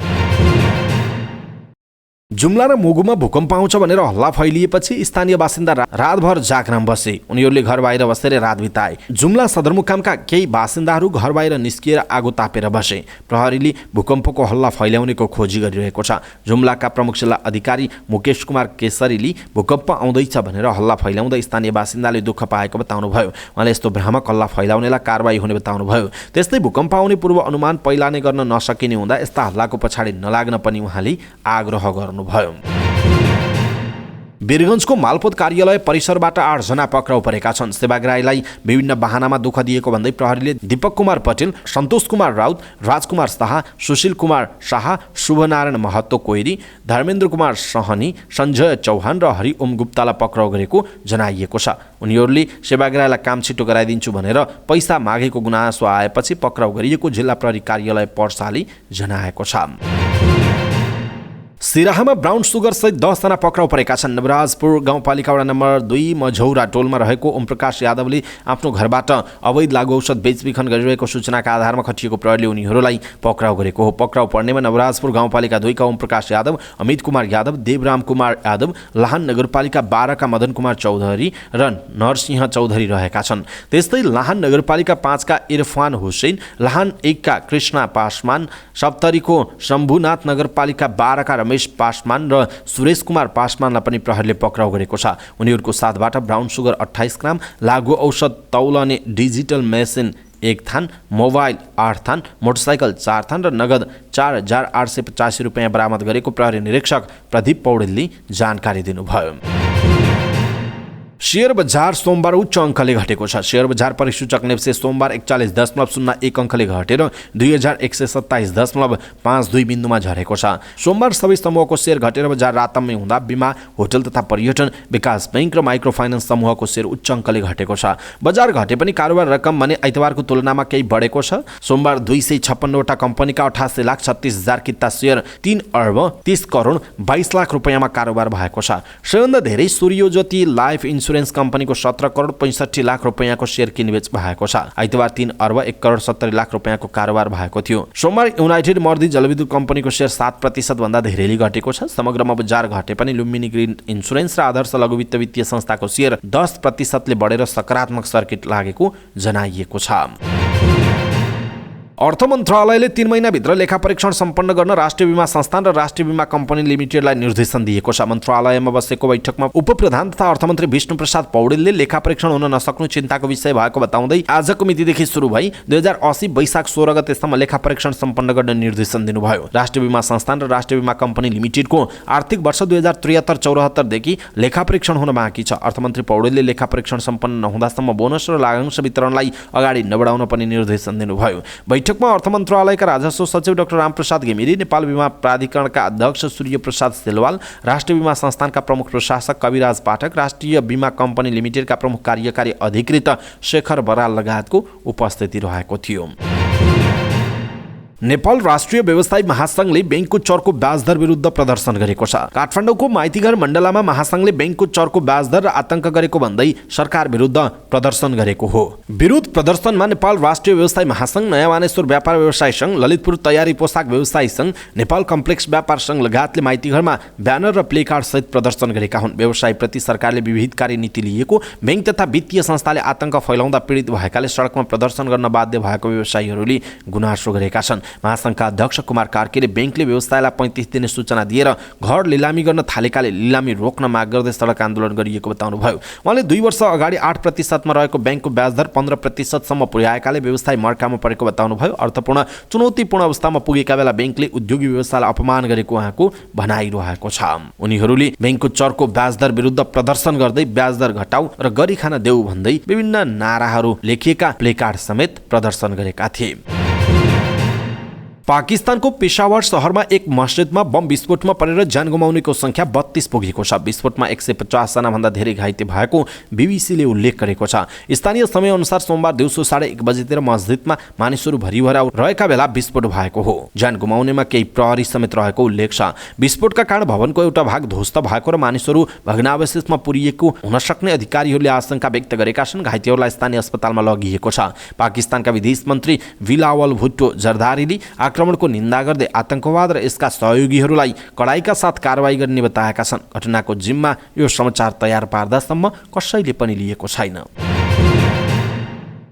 जुम्ला र मुगुमा भूकम्प आउँछ भनेर हल्ला फैलिएपछि स्थानीय बासिन्दा रातभर जागराम बसे। उनीहरूले घर बाहिर बसेर रात बिताए। जुम्ला सदरमुकामका केही बासिन्दाहरू घर बाहिर निस्किएर आगो तापेर बसे। प्रहरीले भूकम्पको हल्ला फैल्याउनेको खोजी गरिरहेको छ। जुम्लाका प्रमुख जिल्ला अधिकारी मुकेश कुमार केसरीले भूकम्प आउँदैछ भनेर हल्ला फैल्याउँदा स्थानीय बासिन्दाले दुःख पाएको बताउनुभयो। उहाँले यस्तो भ्रामक हल्ला फैलाउनेलाई कारबाही हुने बताउनुभयो। त्यस्तै भूकम्प आउने पूर्व अनुमान पहिला नै गर्न नसकिने हुँदा यस्ता हल्लाको पछाडि नलाग्न पनि उहाँले आग्रह गर्नुभयो। वीरगञ्जको मालपोत कार्यालय परिसरबाट 8 जना पक्राउ परेका छन्। सेवाग्राहीलाई विभिन्न बहानामा दुःख दिएको भन्दै प्रहरीले दीपक कुमार पटेल, सन्तोष कुमार राउत, राजकुमार शाह, सुशील कुमार शाह, शुभनारायण महतो कोइरी, धर्मेन्द्र कुमार सहनी, सञ्जय चौहान र हरिओम गुप्तालाई पक्राउ गरेको जनाइएको छ। उनीहरूले सेवाग्राहीलाई काम छिटो गराइदिन्छु भनेर पैसा मागेको गुनासो आएपछि पक्राउ गरिएको जिल्ला प्रहरी कार्यालय पर्साले जनाएको छ। सिराहामा ब्राउन सुगर सहित 10 जना पक्राउ परेका छन्। नवराजपुर गाउँपालिका वडा नम्बर 2 मझौरा टोलमा रहेको ओमप्रकाश यादवले आफ्नो घरबाट अवैध लागु औषध बेचबिखन गरिरहेको सूचनाका आधारमा खटिएको प्रहरीले उनीहरूलाई पक्राउ गरेको हो। पक्राउ पर्नेमा नवराजपुर गाउँपालिका 2 का ओमप्रकाश यादव, अमित कुमार यादव, देवराम कुमार यादव, लाहान नगरपालिका 12 का मदन कुमार चौधरी र नरसिंह चौधरी रहेका छन्। त्यस्तै लाहान नगरपालिका 5 का इरफान हुसैन, लाहान 1 का कृष्णा पासवान, सप्तरीको शम्भुनाथ नगरपालिका 12 का रमेश पासवान र सुरेश कुमार पासवानलाई पनि प्रहरीले पक्राउ गरेको छ। उनीहरूको साथबाट ब्राउन सुगर 28 ग्राम, लागु औषध तौलने डिजिटल मेसिन 1 थान, मोबाइल 8 थान, मोटरसाइकल 4 थान र नगद 4885 रुपैयाँ बरामद गरेको प्रहरी निरीक्षक प्रदीप पौडेलले जानकारी दिनुभयो। शेयर बजार सोमबार उच्च अङ्कले घटेको छ। शेयर बजार परिसूचक नेप्से सोमबार 41.01 अङ्कले घटेर 2127.52 बिन्दुमा झरेको छ। सोमबार सबै समूहको शेयर घटेर बजार रातम्य हुँदा बिमा, होटल तथा पर्यटन, विकास बैंक र माइक्रो फाइनान्स समूहको शेयर उच्च अङ्कले घटेको छ। बजार घटे पनि कारोबार रकम भने आइतबारको तुलनामा केही बढेको छ। सोमबार 256 वटा कम्पनीका 88,36,000 किता शेयर 3 अर्ब 30 करोड 22 लाख रुपैयाँमा कारोबार भएको छ। सबैभन्दा धेरै सूर्यज्योति लाइफ इन्सुरेन्स कम्पनीको 17 करोड 65 लाख रुपैयाँको शेयर किनबेच भएको छ। आइतबार 3 अर्ब 1 करोड 70 लाख रुपैयाँको कारोबार भएको थियो। सोमबार युनाइटेड मर्दी जलविद्युत कम्पनीको शेयर 7% भन्दा धेरैले घटेको छ। समग्रमा बजार घटे पनि लुम्बिनी ग्रिन इन्सुरेन्स र आदर्श लघुवित्त वित्तीय संस्थाको शेयर 10% ले बढेर सकारात्मक सर्किट लागेको जनाइएको छ। अर्थ मन्त्रालयले 3 महिनाभित्र लेखा परीक्षण सम्पन्न गर्न राष्ट्रिय बीमा संस्थान र राष्ट्रिय बीमा कम्पनी लिमिटेडलाई निर्देशन दिएको छ। मन्त्रालयमा बसेको बैठकमा उपप्रधान तथा अर्थमन्त्री विष्णु प्रसाद पौडेलले लेखा परीक्षण हुन नसक्नु चिन्ताको विषय भएको बताउँदै आजको मितिदेखि सुरु भई 2080 वैशाख 16 गतेसम्म लेखा परीक्षण सम्पन्न गर्न निर्देशन दिनुभयो। राष्ट्रिय बीमा संस्थान र राष्ट्रिय बीमा कम्पनी लिमिटेडको आर्थिक वर्ष 2073-74 देखि लेखा परीक्षण हुन बाँकी छ। अर्थमन्त्री पौडेलले लेखा परीक्षण सम्पन्न नहुँदासम्म बोनस र लाभांश वितरणलाई अगाडि नबढाउन पनि निर्देशन दिनुभयो। बैठकमा अर्थ मन्त्रालयका राजस्व सचिव डाक्टर रामप्रसाद घिमिरे, नेपाल बीमा प्राधिकरणका अध्यक्ष सूर्य प्रसाद सेलवाल, राष्ट्रिय बीमा संस्थानका प्रमुख प्रशासक कविराज पाठक, राष्ट्रिय बीमा कम्पनी लिमिटेडका प्रमुख कार्यकारी अधिकृत शेखर बराल लगायतको उपस्थिति रहेको थियो। नेपाल राष्ट्रिय व्यवसायी महासंघले बैंकको चर्को ब्याज दर विरुद्ध प्रदर्शन गरेको छ। काठमाडौँको माइतीघर मण्डलामा महासंघले बैंकको चर्को ब्याज दर र आतंक गरेको भन्दै सरकार विरुद्ध प्रदर्शन गरेको हो। विरोध प्रदर्शनमा नेपाल राष्ट्रिय व्यवसायी महासंघ, नयाँ मानेश्वर व्यापार व्यवसाय संघ, ललितपुर तयारी पोसाक व्यवसायी संघ, नेपाल कम्प्लेक्स व्यापार संघ लगायतले माइतीघरमा ब्यानर र प्लेकार्ड सहित प्रदर्शन गरेका हुन्। व्यवसायप्रति सरकारले विविधकारी नीति लिएको, बैंक तथा वित्तीय संस्थाले आतंक फैलाउँदा पीडित भएकाले सडकमा प्रदर्शन गर्न बाध्य भएको व्यवसायीहरूले गुनासो गरेका छन्। महासङ्घका अध्यक्ष कुमार कार्कीले बैंकले व्यवसायलाई 35 दिने सूचना दिएर घर लिलामी गर्न थालेकाले लिलामी रोक्न माग गर्दै सडक आन्दोलन गरिएको बताउनुभयो। उहाँले 2 वर्ष अगाडि 8% रहेको बैंकको ब्याजदर 15% सम्म पुर्याएकाले व्यवसाय मर्कामा परेको बताउनुभयो। अर्थपूर्ण चुनौतीपूर्ण अवस्थामा पुगेका बेला बैंकले उद्योगी व्यवसायलाई अपमान गरेको उहाँको भनाइरहेको छ। उनीहरूले बैंकको चर्को ब्याजदर विरुद्ध प्रदर्शन गर्दै ब्याजदर घटाऊ र गरी खान देऊ भन्दै विभिन्न नाराहरू लेखिएका प्लेकार्ड समेत प्रदर्शन गरेका थिए। पाकिस्तानको पेशावर शहरमा एक मस्जिदमा बम विस्फोटमा परेर ज्यान गुमाउनेको संख्या 32 पुगेको छ। विस्फोटमा 150 जना भन्दा धेरै घाइते भएको बीबीसीले उल्लेख गरेको छ। स्थानीय समय अनुसार सोमबार दिउँसो 1:30 बजेतिर मस्जिदमा मानिसहरू भरिभराउ रहेका बेला विस्फोट भएको हो। ज्यान गुमाउनेमा केही प्रहरी समेत रहेको उल्लेख छ। विस्फोटका कारण भवनको एउटा भाग ध्वस्त भएको र मानिसहरू भग्नावशेषमा पुरिएको हुन सक्ने अधिकारीहरूले आशंका व्यक्त गरेका छन्। घाइतेहरूलाई स्थानीय अस्पतालमा लगिएको छ। पाकिस्तानका विदेश मन्त्री बिलावल भुट्टो जरदारीले आक्रमणको निन्दा गर्दै आतंकवाद र यसका सहयोगीहरूलाई कडाइका साथ कारवाही गर्ने बताएका छन्। घटनाको जिम्मा यो समाचार तयार पार्दासम्म कसैले पनि लिएको छैन।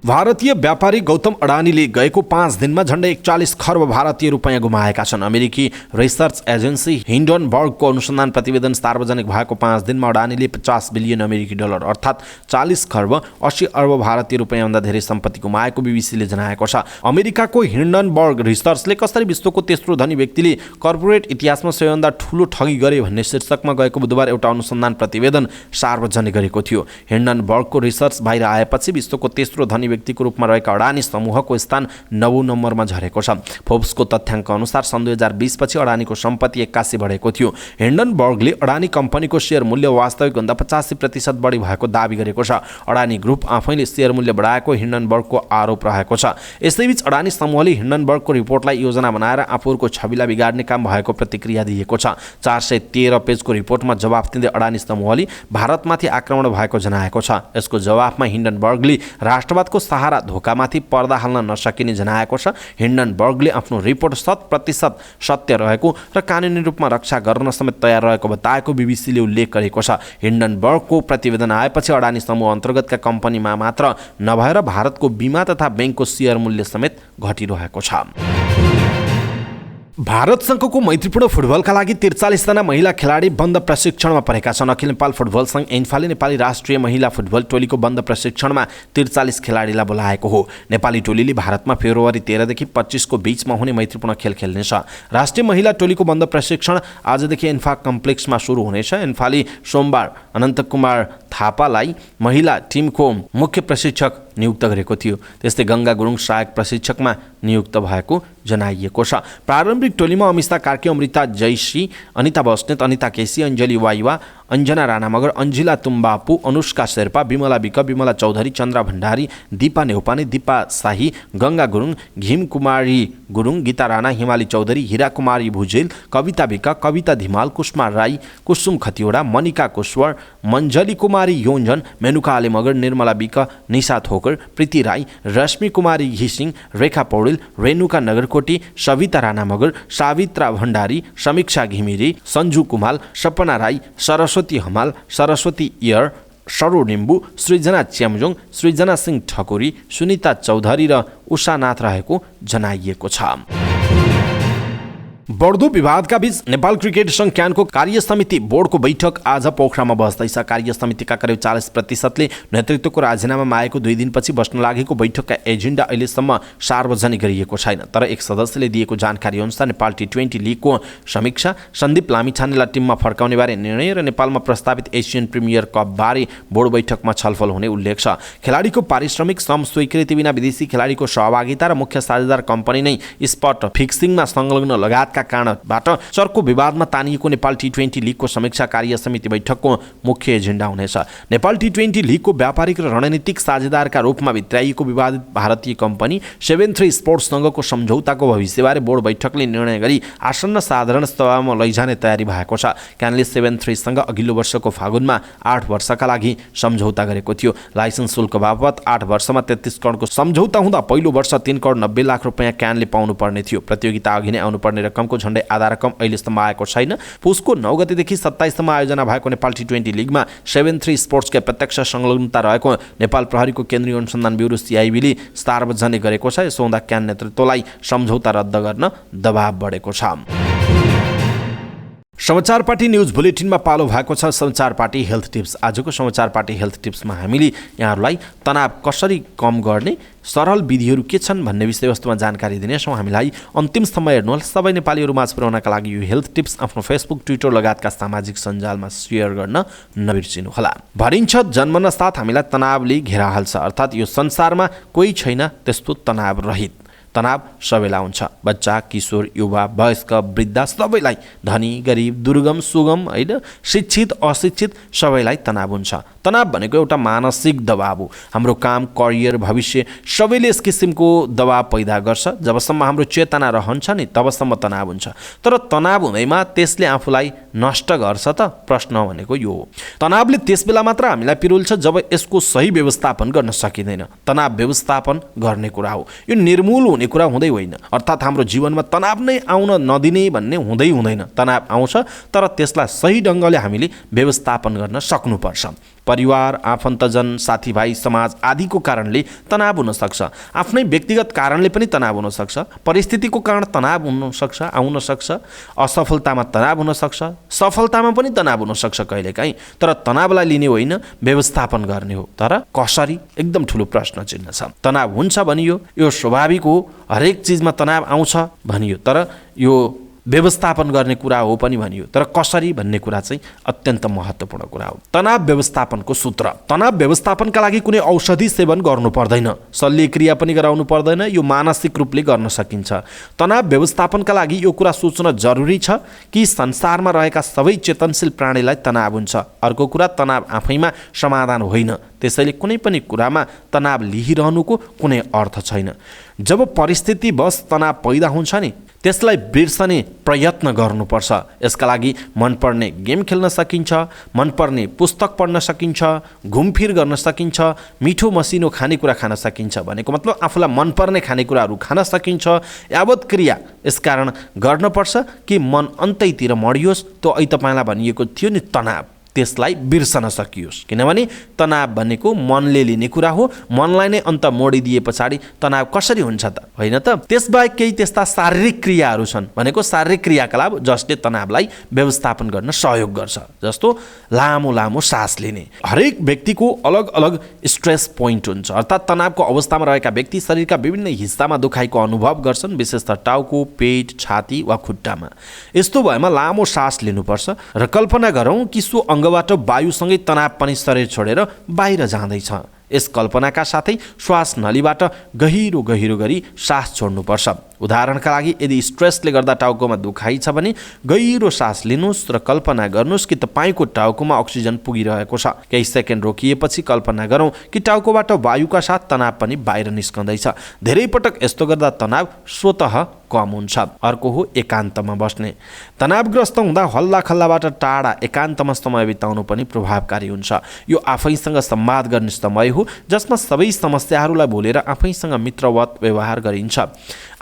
भारतीय व्यापारी गौतम अडानीले गएको 5 दिनमा झन्डै 41 खर्ब भारतीय रुपैयाँ गुमाएका छन्। अमेरिकी रिसर्च एजेन्सी हिन्डनबर्गको अनुसन्धान प्रतिवेदन सार्वजनिक भएको 5 दिनमा अडानीले 50 बिलियन अमेरिकी डलर अर्थात् 40 खर्ब 80 अर्ब भारतीय रुपैयाँभन्दा धेरै सम्पत्ति गुमाएको बीबीसीले जनाएको छ। अमेरिकाको हिन्डनबर्ग रिसर्चले कसरी विश्वको तेस्रो धनी व्यक्तिले कर्पोरेट इतिहासमा सबैभन्दा ठूलो ठगी गरे भन्ने शीर्षकमा गएको बुधबार एउटा अनुसन्धान प्रतिवेदन सार्वजनिक गरेको थियो। हिन्डनबर्गको रिसर्च बाहिर आएपछि विश्वको तेस्रो धनी व्यक्तिको रूपमा रहेका अडानी समूहको स्थान 9औं नम्बरमा झरेको छ। फोर्ब्सको तथ्याङ्क अनुसार सन् 2020 पछि अडानीको सम्पत्ति 81 बढेको थियो। हिन्डनबर्गले अडानी कम्पनीको शेयर मूल्य वास्तविकभन्दा 85% बढी भएको दावी गरेको छ। अडानी ग्रुप आफैले शेयर मूल्य बढाएको हिन्डनबर्गको आरोप रहेको छ। यसैबीच अडानी समूहले हिन्डनबर्गको रिपोर्टलाई योजना बनाएर आफूहरूको छविलाई बिगार्ने काम भएको प्रतिक्रिया दिएको छ। 413 पेजको रिपोर्टमा जवाफ दिँदै अडानी समूहले भारतमाथि आक्रमण भएको जनाएको छ। यसको जवाफमा हिन्डनबर्गले राष्ट्रवादको सहारा धोकामाथि पर्दा हाल्न नसकिने जनाएको छ। हिन्डनबर्गले आफ्नो रिपोर्ट 100% सत्य रहेको र कानुनी रूपमा रक्षा गर्न समेत तयार रहेको बताएको बीबीसीले उल्लेख गरेको छ। हिन्डनबर्गको प्रतिवेदन आएपछि अडानी समूह अन्तर्गतका कम्पनीमा मात्र नभएर भारतको बीमा तथा बैंकको शेयर मूल्य समेत घटिरहेको छ। भारतसँगको मैत्रीपूर्ण फुटबलका लागि 43 जना महिला खेलाडी बन्द प्रशिक्षणमा परेका छन्। अखिल नेपाल फुटबल सङ्घ एन्फाले नेपाली राष्ट्रिय महिला फुटबल टोलीको बन्द प्रशिक्षणमा 43 खेलाडीलाई बोलाएको हो। नेपाली टोलीले भारतमा फेब्रुअरी 13 देखि 25 को बीचमा हुने मैत्रीपूर्ण खेल खेल्नेछ। राष्ट्रिय महिला टोलीको बन्द प्रशिक्षण आजदेखि एन्फा कम्प्लेक्समा सुरु हुनेछ। एन्फाले सोमबार अनन्त कुमार थापालाई महिला टिमको मुख्य प्रशिक्षक नियुक्त गरेको थियो। त्यस्तै गङ्गा गुरुङ सहायक प्रशिक्षकमा नियुक्त भएको जनाइएको छ। प्रारम्भिक टोलीमा अमिता कार्की, अमृता जयश्री, अनिता बस्नेत, अनिता केसी, अञ्जली वाइवा, अञ्जना राणा मगर, अञ्जिला तुम्बापु, अनुष्का शेर्पा, विमला विक, विमला चौधरी, चन्द्रा भण्डारी, दिपा नेउपाने, दिपा शाही, गङ्गा गुरुङ, घिम कुमारी गुरुङ, गीता राणा, हिमाली चौधरी, हिरा कुमारी भुजेल, कविता विक, कविता धिमाल, कुष्मा राई, कुसुम खतिवडा, मनिका कुश्वर, मञ्जली कुमारी योन्जन, मेनुका आले मगर, निर्मला विक, निशा थोकर, प्रीति राई, रश्मि कुमारी घिसिङ, रेखा पौडेल, रेणुका नगरकोटी, सविता राणा मगर, सावित्रा भण्डारी, समीक्षा घिमिरे, सञ्जु कुमाल, सपना राई, सरस्वती हमाल, सरस्वती इयर, सरो निम्बु, सृजना च्याम्जोङ, सृजना सिंह ठकुरी, सुनिता चौधरी र उषानाथ रहेको जनाइएको छ। बढ्दो विवादका बीच नेपाल क्रिकेट सङ्घ क्यानको कार्य समिति बोर्डको बैठक आज पोखरामा बस्दैछ। कार्य समितिका करिब 40%ले नेतृत्वको राजीनामा मागेको 2 दिनपछि बस्न लागेको बैठकका एजेन्डा अहिलेसम्म सार्वजनिक गरिएको छैन। तर एक सदस्यले दिएको जानकारी अनुसार नेपाल टी20 लिगको समीक्षा, सन्दीप लामिछानेलाई टिममा फर्काउने बारे निर्णय र नेपालमा प्रस्तावित एसियन प्रिमियर कप बारे बोर्ड बैठकमा छलफल हुने उल्लेख छ। खेलाडीको पारिश्रमिक श्रम स्वीकृति बिना विदेशी खेलाडीको सहभागिता र मुख्य साझेदार कम्पनी नै स्पट फिक्सिङमा संलग्न लगायतका कारणबाट चर्को विवादमा तानिएको नेपाल टी20 लिगको समीक्षा कार्य समिति बैठकको मुख्य एजेन्डा हुनेछ। नेपाल टी20 लिगको व्यापारिक र रणनीतिक साझेदारका रूपमा भित्राइएको विवादित भारतीय कम्पनी 7-3 स्पोर्ट्ससँगको सम्झौताको भविष्यबारे बोर्ड बैठकले निर्णय गरी आसन्न साधारण सभामा लैजाने तयारी भएको छ। क्यानले 7-3सँग अघिल्लो वर्षको फागुनमा 8 वर्षका लागि सम्झौता गरेको थियो। लाइसेन्स शुल्क बापत 8 वर्षमा 33 करोडको सम्झौता हुँदा पहिलो वर्ष 3 करोड 90 लाख रुपैयाँ क्यानले पाउनु पर्ने थियो। प्रतियोगिता अघि नै आउनुपर्ने रकम रकमको झण्डै आधा रकम अहिलेसम्म आएको छैन। पुसको 9 गतेदेखि 27 सम्म आयोजना भएको नेपाल T20 लिगमा 7-3 स्पोर्ट्सका प्रत्यक्ष संलग्नता रहेको नेपाल प्रहरीको केन्द्रीय अनुसन्धान ब्युरो CIB ले सार्वजनिक गरेको छ। यसो हुँदा क्यान नेतृत्वलाई सम्झौता रद्द गर्न दबाव बढेको छ। समाचार पार्टी न्युज बुलेटिनमा पालो भएको छ समाचार पार्टी हेल्थ टिप्स। आजको समाचार पार्टी हेल्थ टिप्समा हामीले यहाँहरूलाई तनाव कसरी कम गर्ने सरल विधिहरू के छन् भन्ने विषयवस्तुमा जानकारी दिनेछौँ। हामीलाई अन्तिमसम्म हेर्नुहोला। सबै नेपालीहरू माझ पुर्याउनका लागि यो हेल्थ टिप्स आफ्नो फेसबुक, ट्विटर लगायतका सामाजिक सञ्जालमा सेयर गर्न नबिर्सिनुहोला। भनिन्छ जन्मन साथ हामीलाई तनावले घेराहाल्छ, अर्थात् यो संसारमा कोही छैन त्यस्तो तनाव रहित। तनाव सबैलाई हुन्छ, बच्चा, किशोर, युवा, वयस्क, वृद्ध, सबैलाई, धनी, गरिब, दुर्गम, सुगम, होइन, शिक्षित, अशिक्षित, सबैलाई तनाव हुन्छ। तनाव भनेको एउटा मानसिक दबाव हो। हाम्रो काम, करियर, भविष्य सबैले यस किसिमको दबाव पैदा गर्छ। जबसम्म हाम्रो चेतना रहन्छ नि तबसम्म तनाव हुन्छ। तर तनाव हुँदैमा त्यसले आफूलाई नष्ट गर्छ त? प्रश्न भनेको यो हो। तनावले त्यस बेला मात्र हामीलाई पिरोल्छ जब यसको सही व्यवस्थापन गर्न सकिँदैन। तनाव व्यवस्थापन गर्ने कुरा हो, यो निर्मूल हुने कुरा हुँदै होइन। अर्थात् हाम्रो जीवनमा तनाव नै आउन नदिने भन्ने हुँदैन। तनाव आउँछ तर त्यसलाई सही ढङ्गले हामीले व्यवस्थापन गर्न सक्नुपर्छ। परिवार, आफन्तजन, साथीभाइ, समाज आदिको कारणले तनाव हुन सक्छ। आफ्नै व्यक्तिगत कारणले पनि तनाव हुन सक्छ। परिस्थितिको कारण तनाव हुन सक्छ, आउन सक्छ। असफलतामा तनाव हुन सक्छ, सफलतामा पनि तनाव हुन सक्छ कहिलेकाहीँ। तर तनावलाई लिने होइन, व्यवस्थापन गर्ने हो। तर कसरी? एकदम ठुलो प्रश्न चिन्ह छ। तनाव हुन्छ भनियो, यो स्वाभाविक हो, हरेक चिजमा तनाव आउँछ भनियो, तर यो व्यवस्थापन गर्ने कुरा हो पनि भनियो। तर कसरी भन्ने कुरा चाहिँ अत्यन्त महत्त्वपूर्ण कुरा हो। तनाव व्यवस्थापनको सूत्र। तनाव व्यवस्थापनका लागि कुनै औषधि सेवन गर्नु पर्दैन, शल्यक्रिया पनि गराउनु पर्दैन, यो मानसिक रूपले गर्न सकिन्छ। तनाव व्यवस्थापनका लागि यो कुरा सोच्न जरुरी छ कि संसारमा रहेका सबै चेतनशील प्राणीलाई तनाव हुन्छ। अर्को कुरा, तनाव आफैमा समाधान होइन, त्यसैले कुनै पनि कुरामा तनाव लिइरहनुको कुनै अर्थ छैन। जब परिस्थिति बस तनाव पैदा हुन्छ नि त्यसलाई बिर्सने प्रयत्न गर्नुपर्छ। यसका लागि मनपर्ने गेम खेल्न सकिन्छ, मनपर्ने पुस्तक पढ्न सकिन्छ, घुमफिर गर्न सकिन्छ, मिठो मसिनो खानेकुरा खान सकिन्छ। भनेको मतलब आफूलाई मनपर्ने खानेकुराहरू खान सकिन्छ। यावत क्रिया यसकारण गर्नुपर्छ कि मन अन्तैतिर मडियोस्। त्यो अहिले तपाईँलाई भनिएको थियो नि तनाव, त्यसलाई बिर्सन सकियोस्। किनभने तनाव भनेको मनले लिने कुरा हो। मनलाई नै अन्त मोडिदिए पछाडि तनाव कसरी हुन्छ त? होइन त? त्यसबाहेक केही त्यस्ता शारीरिक क्रियाहरू छन् भनेको शारीरिक क्रियाकलाप जसले तनावलाई व्यवस्थापन गर्न सहयोग गर्छ। जस्तो लामो लामो सास लिने। हरेक व्यक्तिको अलग अलग स्ट्रेस पोइन्ट हुन्छ, अर्थात् तनावको अवस्थामा रहेका व्यक्ति शरीरका विभिन्न हिस्सामा दुखाइको अनुभव गर्छन्, विशेषतः टाउको, पेट, छाती वा खुट्टामा। यस्तो भएमा लामो सास लिनुपर्छ र कल्पना गरौँ कि सो बाट वायुसँगै तनाव पनि शरीर छोडेर बाहिर जाँदैछ। यस कल्पनाका साथै श्वास नलीबाट गहिरो गहिरो गरी सास छोड्नुपर्छ। उदाहरणका लागि यदि स्ट्रेसले गर्दा टाउकोमा दुखाइ छ भने गहिरो सास लिनुहोस् र कल्पना गर्नुहोस् कि तपाईँको टाउकोमा अक्सिजन पुगिरहेको छ। केही सेकेन्ड रोकिएपछि कल्पना गरौँ कि टाउकोबाट वायुका साथ तनाव पनि बाहिर निस्कँदैछ। धेरै पटक यस्तो गर्दा तनाव स्वतः कम हुन्छ। अर्को हो एकान्तमा बस्ने। तनावग्रस्त हुँदा हल्ला खल्लाबाट टाढा एकान्तमा समय बिताउनु पनि प्रभावकारी हुन्छ। यो आफैसँग संवाद गर्ने समय हो जसमा सबै समस्याहरूलाई भुलेर आफैसँग मित्रवत व्यवहार गरिन्छ।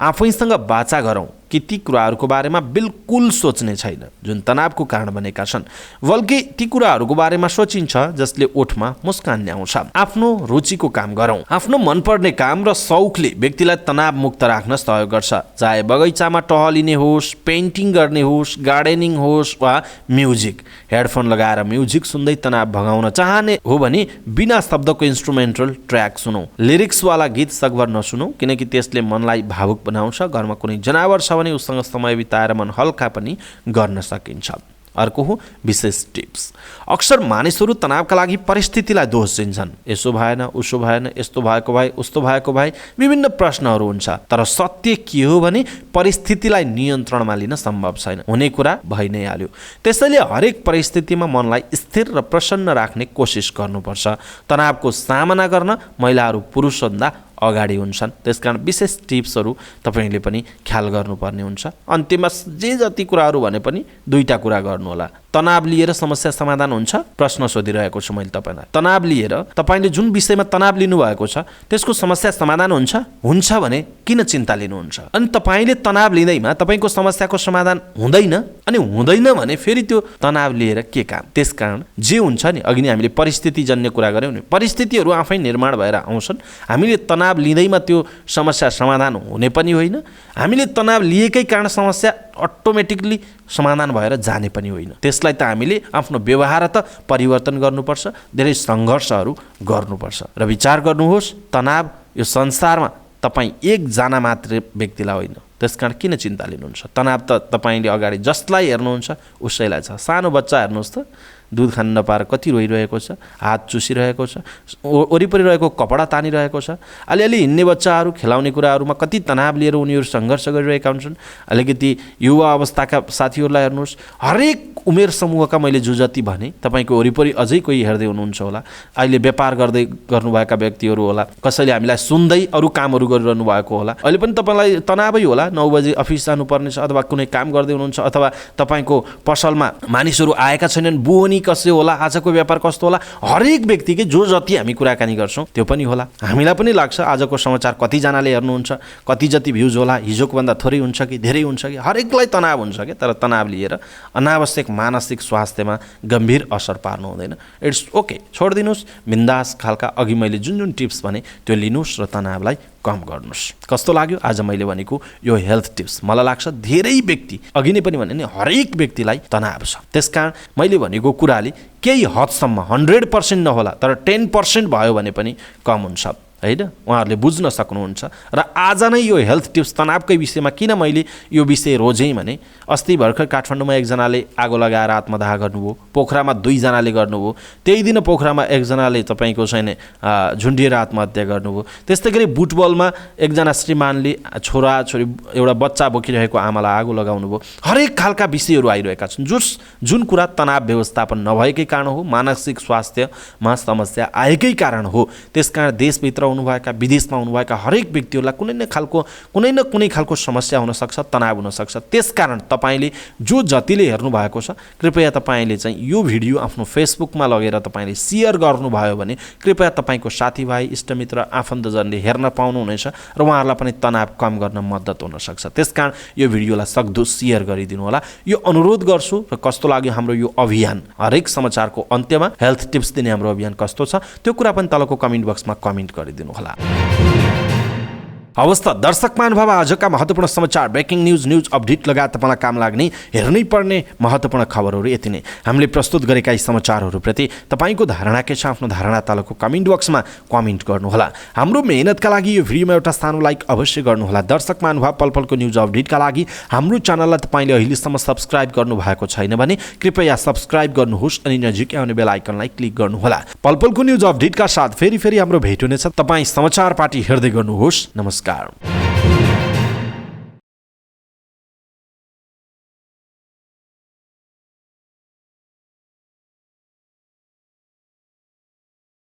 आफैसँग बाचा गरौँ कि ती कुराहरूको बारेमा बिल्कुल सोच्ने छैन जुन तनावको कारण बनेका छन्, बल्कि ती कुराहरूको बारेमा सोचिन्छ जसले ओठमा मुस्कान ल्याउँछ। आफ्नो रुचिको काम गरौँ। आफ्नो मनपर्ने काम र सौखले व्यक्तिलाई तनाव मुक्त राख्न सहयोग गर्छ। चाहे बगैँचामा टहलिने होस्, पेन्टिङ गर्ने होस्, गार्डनिङ होस् वा म्युजिक। हेडफोन लगाएर म्युजिक सुन्दै तनाव भगाउन चाहने हो भने बिना शब्दको इन्स्ट्रुमेन्टल ट्र्याक सुनौ। लिरिक्सवाला गीत सकभर नसुनौ किनकि त्यसले मनलाई भावुक बनाउँछ। घरमा कुनै जनावर छ भने उसँग समय बिताएर मन हल्का पनि गर्न सकिन्छ। अर्को हो विशेष टिप्स। अक्सर मानिसहरू तनावका लागि परिस्थितिलाई दोष दिन्छन्। यसो भएन, उसो भएन, यस्तो भएको भए, उस्तो भएको भए, विभिन्न प्रश्नहरू हुन्छ। तर सत्य के हो भने परिस्थितिलाई नियन्त्रणमा लिन सम्भव छैन। हुने कुरा भइ नै हाल्यो। त्यसैले हरेक परिस्थितिमा मनलाई स्थिर र प्रसन्न राख्ने कोसिस गर्नुपर्छ। तनावको सामना गर्न महिलाहरू पुरुषभन्दा अगाडि हुन्छन्। त्यसकारण विशेष टिप्सहरू तपाईँले पनि ख्याल गर्नुपर्ने हुन्छ। अन्त्यमा जे जति कुराहरू भने पनि दुईटा कुरा गर्नुहोला। तनाव लिएर समस्या समाधान हुन्छ? प्रश्न सोधिरहेको छु मैले तपाईँलाई। तनाव लिएर तपाईँले जुन विषयमा तनाव लिनुभएको छ त्यसको समस्या समाधान हुन्छ? हुन्छ भने किन चिन्ता लिनुहुन्छ? अनि तपाईँले तनाव लिँदैमा तपाईँको समस्याको समाधान हुँदैन, अनि हुँदैन भने फेरि त्यो तनाव लिएर के काम? त्यसकारण जे हुन्छ नि, अघि नै हामीले परिस्थितिजन्य कुरा गऱ्यौँ नि, परिस्थितिहरू आफै निर्माण भएर आउँछन्। हामीले तनाव लिँदैमा त्यो समस्या समाधान हुने पनि होइन, हामीले तनाव लिएकै कारण समस्या अटोमेटिकली समाधान भएर जाने पनि होइन। त्यसलाई त हामीले आफ्नो व्यवहार त परिवर्तन गर्नुपर्छ, धेरै सङ्घर्षहरू गर्नुपर्छ। र विचार गर्नुहोस्, तनाव यो संसारमा तपाईँ एकजना मात्र व्यक्तिलाई होइन, त्यसकारण किन चिन्ता लिनुहुन्छ? तनाव त तपाईँले अगाडि जसलाई हेर्नुहुन्छ उसैलाई छ। सानो बच्चा हेर्नुहोस् त, दुध खान नपाएर कति रोइरहेको छ, हात चुसिरहेको छ, वरिपरि रहेको कपडा तानिरहेको छ। अलिअलि हिँड्ने बच्चाहरू खेलाउने कुराहरूमा कति तनाव लिएर उनीहरू सङ्घर्ष गरिरहेका हुन्छन्। अलिकति युवा अवस्थाका साथीहरूलाई हेर्नुहोस्, हरेक उमेर समूहका मैले जो जति भने तपाईँको वरिपरि अझै कोही हेर्दै हुनुहुन्छ होला, अहिले व्यापार गर्नुभएका व्यक्तिहरू होला, कसैले हामीलाई सुन्दै अरू कामहरू गरिरहनु भएको होला। अहिले पनि तपाईँलाई तनावै होला, 9 बजे अफिस जानुपर्ने छ, अथवा कुनै काम गर्दै हुनुहुन्छ, अथवा तपाईँको पसलमा मानिसहरू आएका छैनन्, बुहनी कसो होला, आजको व्यापार कस्तो होला। हरेक व्यक्तिकै जो जति हामी कुराकानी गर्छौँ त्यो पनि होला। हामीलाई पनि लाग्छ आजको समाचार कतिजनाले हेर्नुहुन्छ, कति जति भ्युज होला, हिजोको भन्दा थोरै हुन्छ कि धेरै हुन्छ कि, हरेकलाई तनाव हुन्छ कि। तर तनाव लिएर अनावश्यक मानसिक स्वास्थ्यमा गम्भीर असर पार्नु हुँदैन। It's okay, छोडिदिनुहोस्। बिन्दास खालका अघि मैले जुन जुन टिप्स भने त्यो लिनुहोस् र तनावलाई कम गर्नुहोस्। कस्तो लाग्यो आज मैले भनेको यो हेल्थ टिप्स? मलाई लाग्छ धेरै व्यक्ति, अघि नै पनि भने नि, हरेक व्यक्तिलाई तनाव छ। त्यसकारण मैले भनेको कुराले केही हदसम्म 100% नहोला तर 10% भयो भने पनि कम हुन्छ होइन, उहाँहरूले बुझ्न सक्नुहुन्छ। र आज नै यो हेल्थ टिप्स तनावकै विषयमा किन मैले यो विषय रोजेँ भने, अस्ति भर्खर काठमाडौँमा एकजनाले आगो लगाएर आत्मदाह गर्नुभयो, पोखरामा 2 जनाले गर्नुभयो, त्यही दिन पोखरामा एकजनाले तपाईँको चाहिँ झुन्डिएर आत्महत्या गर्नुभयो। त्यस्तै गरी बुटबलमा एकजना श्रीमानले छोराछोरी एउटा बच्चा बोकिरहेको आमालाई आगो लगाउनु भयो। हरेक खालका विषयहरू आइरहेका छन् जुन कुरा तनाव व्यवस्थापन नभएकै कारण हो, मानसिक स्वास्थ्यमा समस्या आएकै कारण हो। त्यसकारण देशभित्र हुनुभएका, विदेशमा हुनुभएका हरेक व्यक्तिहरूलाई कुनै न कुनै खालको समस्या हुनसक्छ, तनाव हुनसक्छ। त्यसकारण तपाईँले जो जतिले हेर्नु भएको छ, कृपया तपाईँले चाहिँ यो भिडियो आफ्नो फेसबुकमा लगेर तपाईँले सेयर गर्नुभयो भने कृपया तपाईँको साथीभाइ, इष्टमित्र, आफन्तजनले हेर्न पाउनुहुनेछ र उहाँहरूलाई पनि तनाव कम गर्न मद्दत हुनसक्छ। त्यसकारण यो भिडियोलाई सक्दो सेयर गरिदिनु होला, यो अनुरोध गर्छु। र कस्तो लाग्यो हाम्रो यो अभियान? हरेक समाचारको अन्त्यमा हेल्थ टिप्स दिने हाम्रो अभियान कस्तो छ त्यो कुरा पनि तलको कमेन्ट बक्समा कमेन्ट गरिदिनु होला। अवस्था दर्शक महानुभाव, आजका महत्त्वपूर्ण समाचार, ब्रेकिङ न्युज अपडेट लगायत तपाईँलाई काम लाग्ने, हेर्नै पर्ने महत्त्वपूर्ण खबरहरू यति नै। हामीले प्रस्तुत गरेका यी समाचारहरूप्रति तपाईँको धारणा के छ? आफ्नो धारणा तलको कमेन्ट बक्समा कमेन्ट गर्नुहोला। हाम्रो मेहनतका लागि यो भिडियोमा एउटा सानो लाइक अवश्य गर्नुहोला। दर्शक महानुभाव, पलपलको न्युज अपडेटका लागि हाम्रो च्यानललाई तपाईँले अहिलेसम्म सब्सक्राइब गर्नुभएको छैन भने कृपया सब्सक्राइब गर्नुहोस् अनि नजिकै आउने बेल आइकनलाई क्लिक गर्नुहोला। पलपलको न्युज अपडेटका साथ फेरि हाम्रो भेट हुनेछ। तपाईँ समाचार पार्टी हेर्दै गर्नुहोस्। नमस्कार।